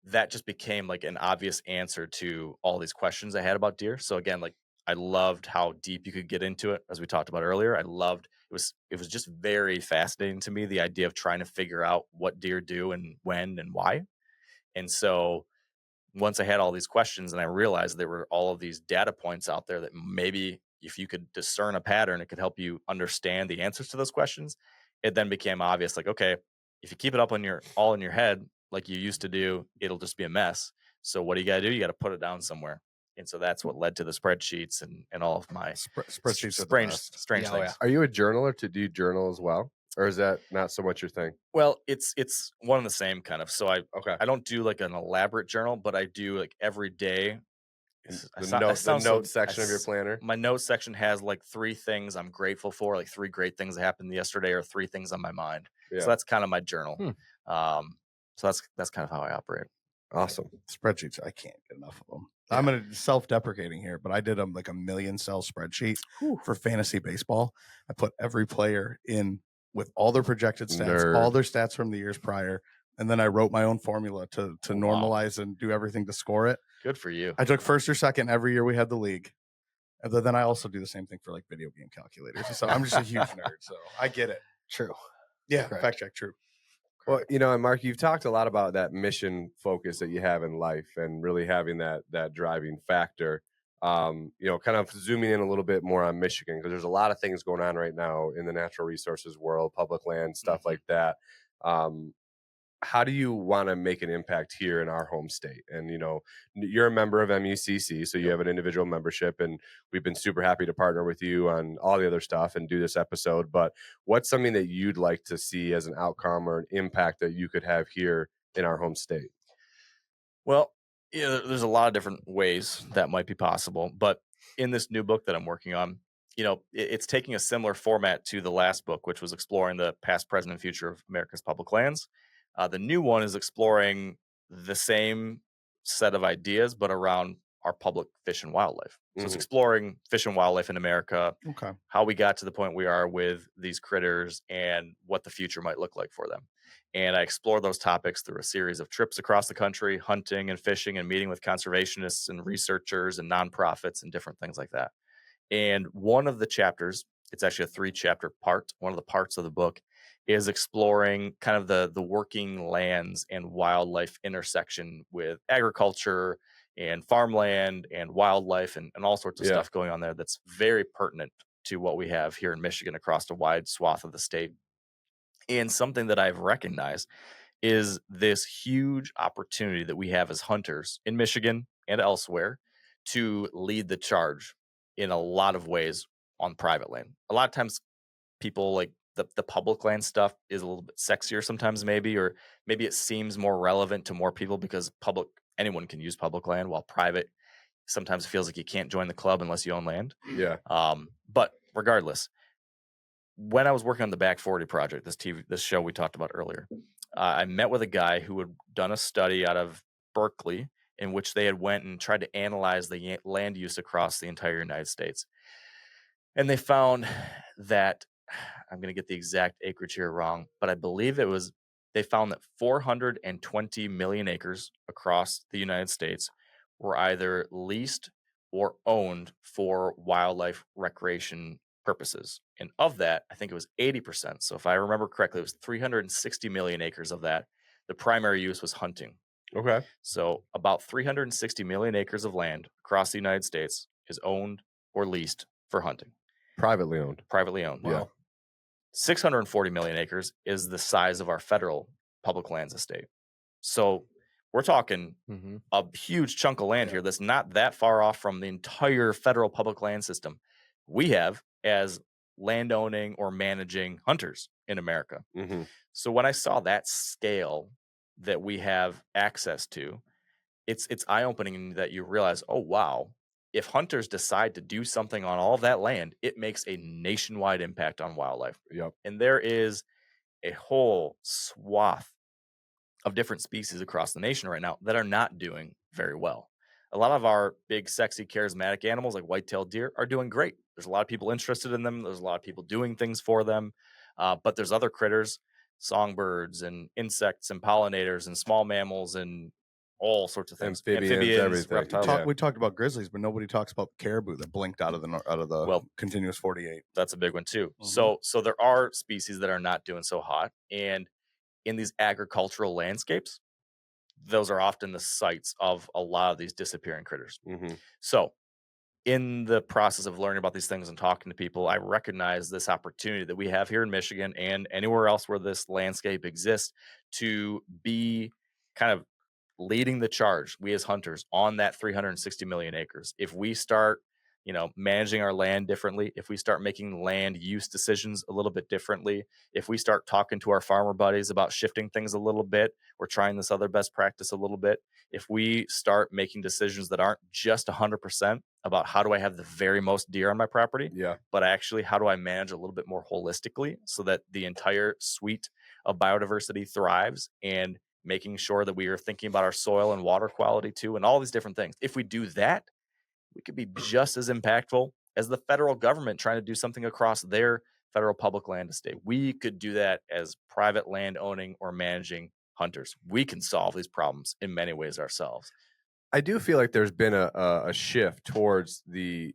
that just became like an obvious answer to all these questions I had about deer. So again, like I loved how deep you could get into it, as we talked about earlier. I loved it was just very fascinating to me, the idea of trying to figure out what deer do and when and why. And so once I had all these questions and I realized there were all of these data points out there that maybe if you could discern a pattern, it could help you understand the answers to those questions. It then became obvious, like, okay, if you keep it up on all in your head, like you used to do, it'll just be a mess. So what do? You got to put it down somewhere. And so that's what led to the spreadsheets and all of my
spreadsheets are the best.
strange things.
Are you a journaler? Do you journal as well? Or is that not so much your thing?
Well, it's one and the same kind of. So I don't do like an elaborate journal, but I do like every day.
The note section of your planner.
My note section has like 3 things I'm grateful for, like 3 great things that happened yesterday, or 3 things on my mind.
Yeah.
So that's kind of my journal. So that's kind of how I operate.
Awesome.
Spreadsheets, I can't get enough of them. Yeah. I'm going to self-deprecating here, but I did like a 1,000,000 cell spreadsheet for fantasy baseball. I put every player in with all their projected stats, all their stats from the years prior, and then I wrote my own formula to normalize and do everything to score it.
Good for you.
I took first or second every year we had the league. And then I also do the same thing for like video game calculators. So I'm just a huge nerd, so I get it.
True.
Yeah, correct. Fact check, true.
Well, and Mark, you've talked a lot about that mission focus that you have in life and really having that driving factor. Kind of zooming in a little bit more on Michigan, because there's a lot of things going on right now in the natural resources world, public land, stuff like that. How do you want to make an impact here in our home state? And, you're a member of MUCC, so you have an individual membership, and we've been super happy to partner with you on all the other stuff and do this episode. But what's something that you'd like to see as an outcome or an impact that you could have here in our home state?
Well, there's a lot of different ways that might be possible. But in this new book that I'm working on, it's taking a similar format to the last book, which was exploring the past, present, and future of America's public lands. The new one is exploring the same set of ideas, but around our public fish and wildlife. So it's exploring fish and wildlife in America, how we got to the point we are with these critters, and what the future might look like for them. And I explore those topics through a series of trips across the country, hunting and fishing and meeting with conservationists and researchers and nonprofits and different things like that. And one of the chapters, it's actually a 3-chapter part, one of the parts of the book, is exploring kind of the working lands and wildlife intersection with agriculture and farmland and wildlife and all sorts of stuff going on there that's very pertinent to what we have here in Michigan across a wide swath of the state. And something that I've recognized is this huge opportunity that we have as hunters in Michigan and elsewhere to lead the charge in a lot of ways on private land. A lot of times people like the public land stuff is a little bit sexier sometimes, maybe, or maybe it seems more relevant to more people because anyone can use public land, while private sometimes feels like you can't join the club unless you own land.
Yeah.
But regardless, when I was working on the Back 40 project, this show we talked about earlier, I met with a guy who had done a study out of Berkeley in which they had went and tried to analyze the land use across the entire United States. And they found that, I'm going to get the exact acreage here wrong, but I believe they found that 420 million acres across the United States were either leased or owned for wildlife recreation purposes. And of that, I think it was 80%. So if I remember correctly, it was 360 million acres of that. The primary use was hunting.
Okay.
So about 360 million acres of land across the United States is owned or leased for hunting.
Privately owned.
Wow.
Yeah.
640 million acres is the size of our federal public lands estate. So we're talking a huge chunk of land here that's not that far off from the entire federal public land system we have as landowning or managing hunters in America. So when I saw that scale that we have access to, it's eye-opening that you realize, oh, wow, if hunters decide to do something on all of that land, it makes a nationwide impact on wildlife.
Yep.
And there is a whole swath of different species across the nation right now that are not doing very well. A lot of our big, sexy, charismatic animals like white-tailed deer are doing great. There's a lot of people interested in them. There's a lot of people doing things for them. But there's other critters, songbirds and insects and pollinators and small mammals and all sorts of things.
Amphibians, everything.
Reptiles.
We talked about grizzlies, but nobody talks about caribou that blinked out of the continuous 48.
That's a big one too.
Mhm.
So there are species that are not doing so hot, and in these agricultural landscapes, those are often the sites of a lot of these disappearing critters.
Mm-hmm.
So, in the process of learning about these things and talking to people, I recognize this opportunity that we have here in Michigan and anywhere else where this landscape exists to be kind of leading the charge, we as hunters, on that 360 million acres. If we start, managing our land differently, if we start making land use decisions a little bit differently, if we start talking to our farmer buddies about shifting things a little bit, or trying this other best practice a little bit, if we start making decisions that aren't just 100% about how do I have the very most deer on my property, but actually how do I manage a little bit more holistically so that the entire suite of biodiversity thrives, and making sure that we are thinking about our soil and water quality too, and all these different things. If we do that, we could be just as impactful as the federal government trying to do something across their federal public land estate. We could do that as private land owning or managing hunters. We can solve these problems in many ways ourselves.
I do feel like there's been a shift towards the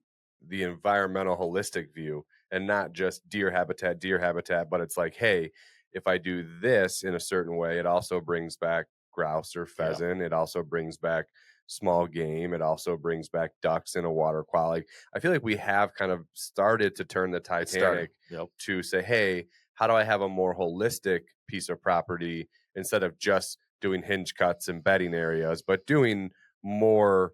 environmental holistic view, and not just deer habitat, but it's like, hey, if I do this in a certain way, it also brings back grouse or pheasant. It also brings back small game. It also brings back ducks in a water quality. I feel like we have kind of started to turn the Titanic to say, hey, how do I have a more holistic piece of property instead of just doing hinge cuts and bedding areas, but doing more,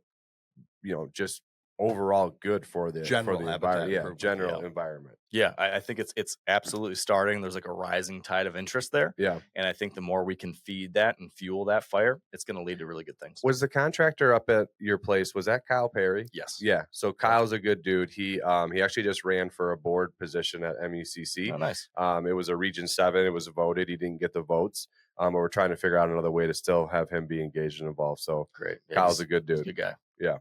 just overall good for the environment. Environment.
Yeah, I think it's absolutely starting. There's like a rising tide of interest there.
Yeah.
And I think the more we can feed that and fuel that fire, it's going to lead to really good things.
Was the contractor up at your place, was that Kyle Perry?
Yes.
Yeah. So Kyle's a good dude. He actually just ran for a board position at MUCC.
Oh, nice.
It was a Region 7. It was voted. He didn't get the votes. But we're trying to figure out another way to still have him be engaged and involved. So
great.
Yeah, Kyle's a good dude.
He's a good guy.
Yeah.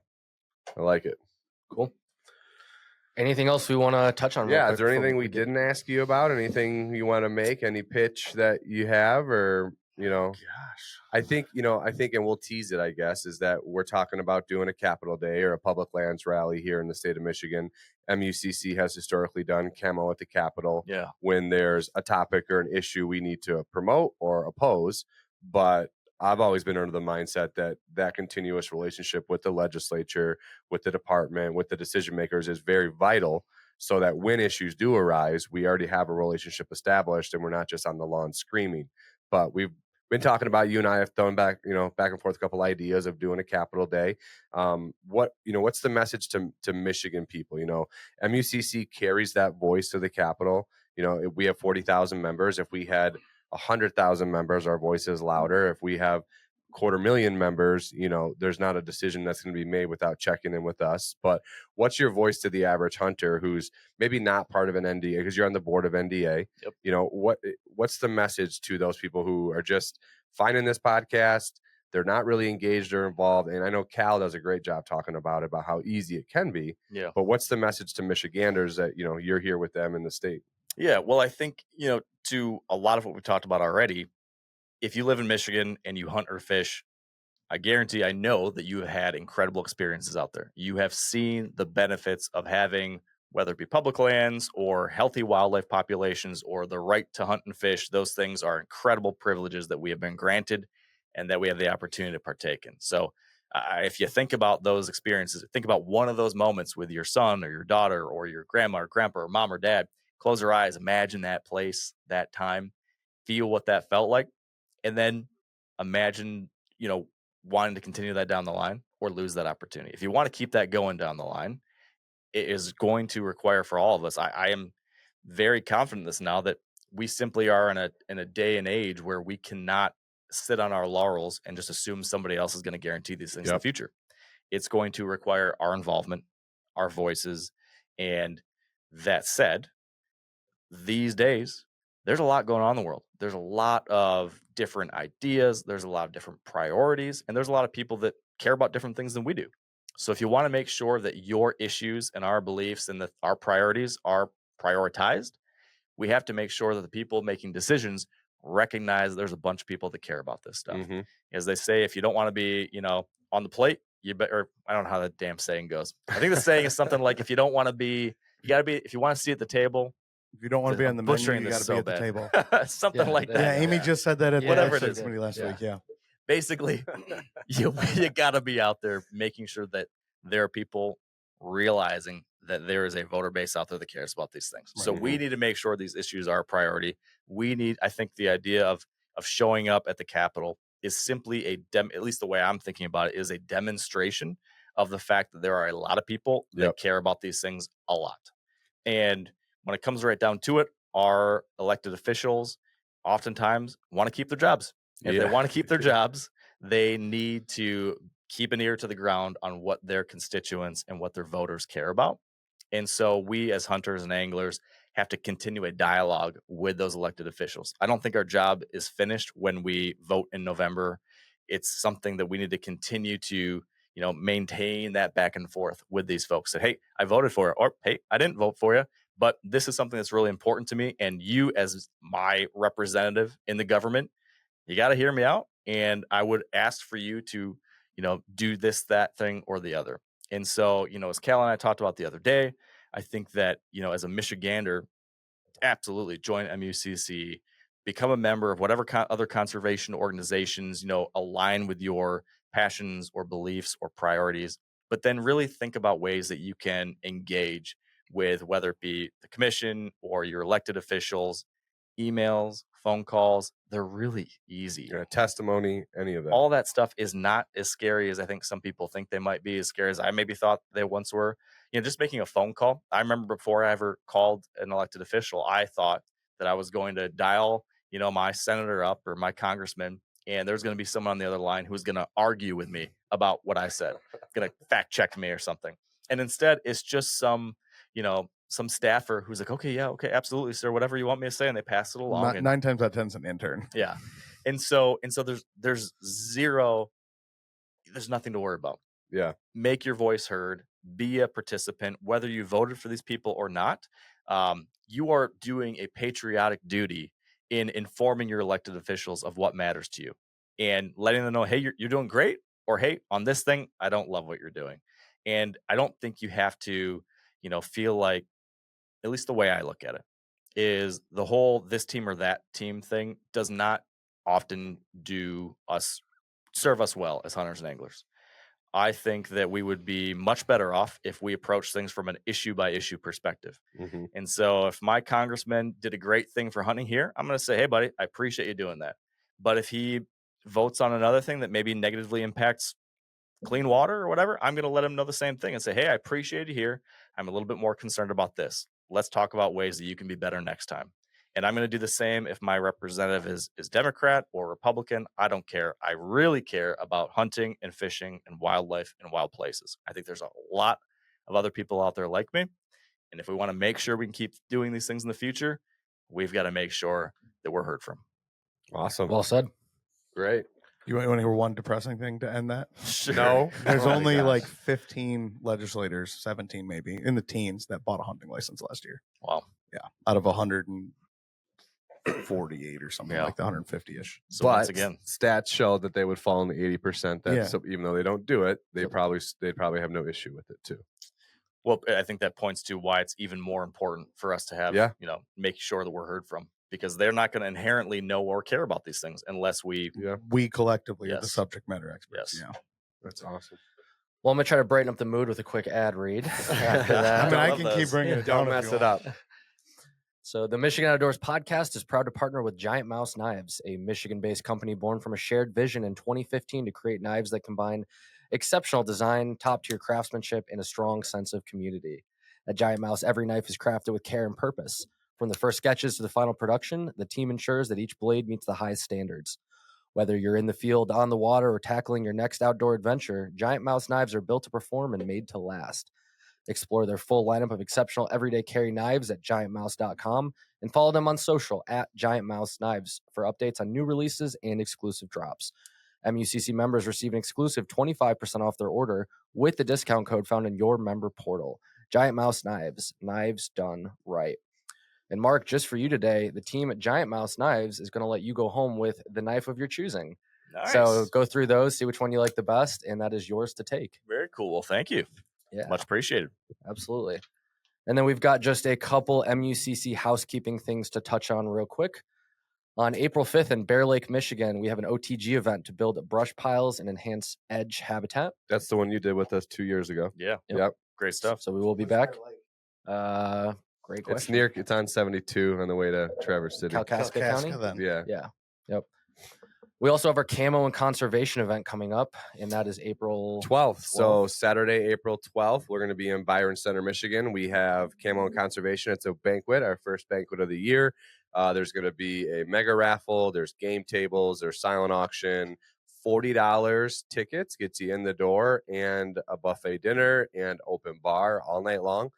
I like it.
Cool. Anything else we want to touch on?
Yeah. Is there anything we didn't ask you about? Anything you want to make? Any pitch that you have, or,
Gosh,
I think, and we'll tease it, I guess, is that we're talking about doing a Capitol Day or a public lands rally here in the state of Michigan. MUCC has historically done camo at the Capitol when there's a topic or an issue we need to promote or oppose. But I've always been under the mindset that continuous relationship with the legislature, with the department, with the decision makers is very vital, so that when issues do arise, we already have a relationship established and we're not just on the lawn screaming. But we've been talking about, you and I have thrown back and forth a couple ideas of doing a Capitol Day. What's the message to Michigan people? MUCC carries that voice to the Capitol. We have 40,000 members. If we had 100,000 members, our voice is louder. If we have 250,000 members, there's not a decision that's going to be made without checking in with us. But what's your voice to the average hunter who's maybe not part of an NDA, because you're on the board of NDA? What's the message to those people who are just finding this podcast? They're not really engaged or involved. And I know Cal does a great job talking about how easy it can be.
Yeah.
But what's the message to Michiganders that, you're here with them in the state?
Yeah. Well, I think, to a lot of what we talked about already, if you live in Michigan and you hunt or fish, I know that you have had incredible experiences out there. You have seen the benefits of having, whether it be public lands or healthy wildlife populations or the right to hunt and fish. Those things are incredible privileges that we have been granted and that we have the opportunity to partake in. So if you think about those experiences, think about one of those moments with your son or your daughter or your grandma or grandpa or mom or dad. Close your eyes, imagine that place, that time, feel what that felt like, and then imagine, wanting to continue that down the line or lose that opportunity. If you want to keep that going down the line, it is going to require for all of us. I am very confident in this now, that we simply are in a day and age where we cannot sit on our laurels and just assume somebody else is going to guarantee these things in the future. It's going to require our involvement. our voices. And that said, these days, there's a lot going on in the world. There's a lot of different ideas. There's a lot of different priorities. And there's a lot of people that care about different things than we do. So if you want to make sure that your issues and our beliefs and that our priorities are prioritized, we have to make sure that the people making decisions recognize there's a bunch of people that care about this stuff. As they say, if you don't want to be, on the plate, you better, I don't know how that damn saying goes. I think the saying is something like, if you don't want to be, you got to be, if you want to see at the table,
if you don't want to be on the menu, you got to be at the table.
Something like that.
Yeah, Amy just said that at
whatever
the
it is
committee last week. Yeah.
Basically, you got to be out there making sure that there are people realizing that there is a voter base out there that cares about these things. So we need to make sure these issues are a priority. I think the idea of showing up at the Capitol is simply at least the way I'm thinking about it, is a demonstration of the fact that there are a lot of people that care about these things a lot. And when it comes right down to it, our elected officials oftentimes want to keep their jobs. If they want to keep their jobs, they need to keep an ear to the ground on what their constituents and what their voters care about. And so we as hunters and anglers have to continue a dialogue with those elected officials. I don't think our job is finished when we vote in November. It's something that we need to continue to, maintain that back and forth with these folks. That, hey, I voted for it, or hey, I didn't vote for you, but this is something that's really important to me. And you, as my representative in the government, you got to hear me out. And I would ask for you to, do this, that thing, or the other. And so, as Cal and I talked about the other day, I think that, as a Michigander, absolutely join MUCC, become a member of whatever other conservation organizations, align with your passions or beliefs or priorities, but then really think about ways that you can engage with, whether it be the commission or your elected officials. Emails, phone calls, they're really easy.
Testimony, any of that.
All that stuff is not as scary as I think some people think they might be, as scary as I maybe thought they once were. Just making a phone call. I remember before I ever called an elected official, I thought that I was going to dial, my senator up or my congressman, and there's going to be someone on the other line who's going to argue with me about what I said, going to fact check me or something. And instead, it's just some staffer who's like, okay, absolutely, sir, whatever you want me to say, and they pass it along.
9 times out of 10 is an intern.
Yeah. And so there's nothing to worry about.
Yeah.
Make your voice heard, be a participant, whether you voted for these people or not. You are doing a patriotic duty in informing your elected officials of what matters to you and letting them know, hey, you're doing great, or hey, on this thing, I don't love what you're doing. And I don't think you have to, feel like, at least the way I look at it, is the whole this team or that team thing does not often serve us well as hunters and anglers. I think that we would be much better off if we approach things from an issue by issue perspective. And so if my congressman did a great thing for hunting here, I'm going to say, hey, buddy, I appreciate you doing that. But if he votes on another thing that maybe negatively impacts clean water or whatever, I'm going to let him know the same thing and say, hey, I appreciate you here. I'm a little bit more concerned about this. Let's talk about ways that you can be better next time. And I'm going to do the same if my representative is Democrat or Republican. I don't care. I really care about hunting and fishing and wildlife and wild places. I think there's a lot of other people out there like me. And if we want to make sure we can keep doing these things in the future, we've got to make sure that we're heard from.
Awesome.
Well said.
Great.
You want to hear one depressing thing to end that?
Sure.
No.
There's only like 15 legislators, 17 maybe, in the teens that bought a hunting license last year.
Wow.
Yeah. Out of 148 or something, like the 150-ish.
So once again,
stats show that they would fall in the 80%. So even though they don't do it, they'd probably have no issue with it too.
Well, I think that points to why it's even more important for us to have, make sure that we're heard from, because they're not going to inherently know or care about these things unless we
collectively are the subject matter experts.
Yes.
Yeah.
That's awesome.
Well, I'm going to try to brighten up the mood with a quick ad read after that.
I mean, I can keep bringing it down.
Don't mess it up.
So the Michigan Outdoors podcast is proud to partner with Giant Mouse Knives, a Michigan-based company born from a shared vision in 2015 to create knives that combine exceptional design, top-tier craftsmanship, and a strong sense of community. At Giant Mouse, every knife is crafted with care and purpose. From the first sketches to the final production, the team ensures that each blade meets the highest standards. Whether you're in the field, on the water, or tackling your next outdoor adventure, Giant Mouse knives are built to perform and made to last. Explore their full lineup of exceptional everyday carry knives at giantmouse.com and follow them on social at Giant Mouse Knives for updates on new releases and exclusive drops. MUCC members receive an exclusive 25% off their order with the discount code found in your member portal. Giant Mouse Knives, knives done right. And Mark, just for you today, the team at Giant Mouse Knives is going to let you go home with the knife of your choosing.
Nice.
So go through those, see which one you like the best, and that is yours to take.
Very cool. Well, thank you.
Yeah,
much appreciated.
Absolutely. And then we've got just a couple MUCC housekeeping things to touch on real quick. On April 5th in Bear Lake, Michigan, we have an OTG event to build brush piles and enhance edge habitat.
That's the one you did with us 2 years ago.
Yeah.
Yep.
Great stuff.
So we will be back. Great question.
It's on 72 on the way to Traverse City.
Kalkaska County?
then.
Yeah.
Yeah. Yep. We also have our camo and conservation event coming up, and that is April
12th. So Saturday, April 12th, we're going to be in Byron Center, Michigan. We have camo and conservation. It's a banquet, our first banquet of the year. There's going to be a mega raffle. There's game tables. There's silent auction. $40 tickets gets you in the door, and a buffet dinner and open bar all night long.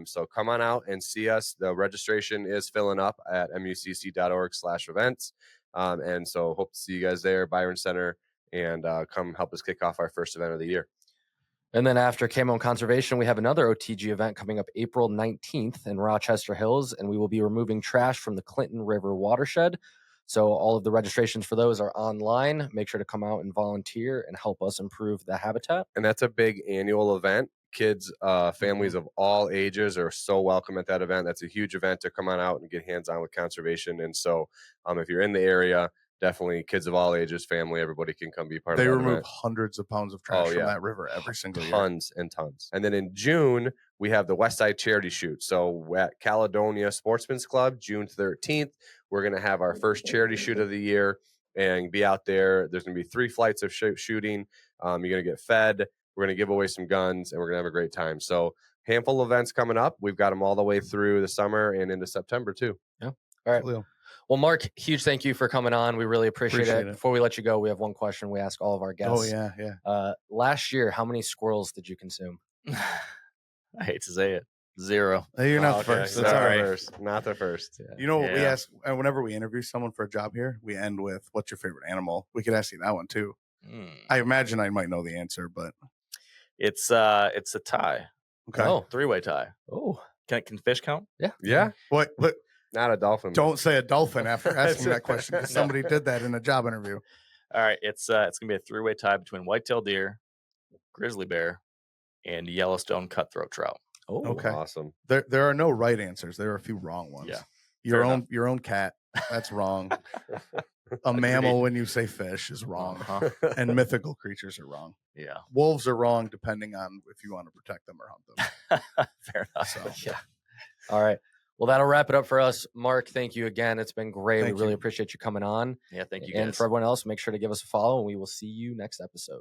So come on out and see us. The registration is filling up at mucc.org/events. And so hope to see you guys there, Byron Center, and come help us kick off our first event of the year.
And then after camo and conservation, we have another OTG event coming up April 19th in Rochester Hills, and we will be removing trash from the Clinton River watershed. So all of the registrations for those are online. Make sure to come out and volunteer and help us improve the habitat.
And that's a big annual event. Kids, families of all ages are so welcome at that event. That's a huge event to come on out and get hands-on with conservation. And so if you're in the area, definitely kids of all ages, family, everybody can come be part of that
They remove
event.
hundreds of pounds of trash from that river every single year.
Tons and tons. And then in June, we have the West Side Charity Shoot. So at Caledonia Sportsman's Club, June 13th, we're going to have our first charity shoot of the year and be out there. There's going to be 3 flights of shooting. You're going to get fed. We're going to give away some guns, and we're going to have a great time. So handful of events coming up. We've got them all the way through the summer and into September too.
Yeah. All right. Well, Mark, huge thank you for coming on. We really appreciate it. Before we let you go, we have one question we ask all of our guests.
Oh, yeah.
Last year, how many squirrels did you consume?
I hate to say it. 0.
Hey, you're not the first. That's all right.
Not the first.
Yeah. You know what we ask whenever we interview someone for a job here? We end with, what's your favorite animal? We could ask you that one too. I imagine I might know the answer, but
it's a tie.
Okay.
Oh, 3-way tie.
Oh,
can fish count?
Yeah.
Yeah.
What?
Not a dolphin.
Don't say a dolphin after asking that question, because somebody did that in a job interview.
All right. It's gonna be a 3-way tie between white-tailed deer, grizzly bear, and Yellowstone cutthroat trout.
Oh,
okay.
Awesome.
There are no right answers. There are a few wrong ones.
Yeah.
Your own cat. That's wrong. A mammal when you say fish is wrong. And mythical creatures are wrong.
Yeah.
Wolves are wrong depending on if you want to protect them or hunt them.
Fair enough.
So.
Yeah. All right. Well, that'll wrap it up for us. Mark, thank you again. It's been great. We really appreciate you coming on.
Yeah, thank you
And
guys.
for everyone else, make sure to give us a follow, and we will see you next episode.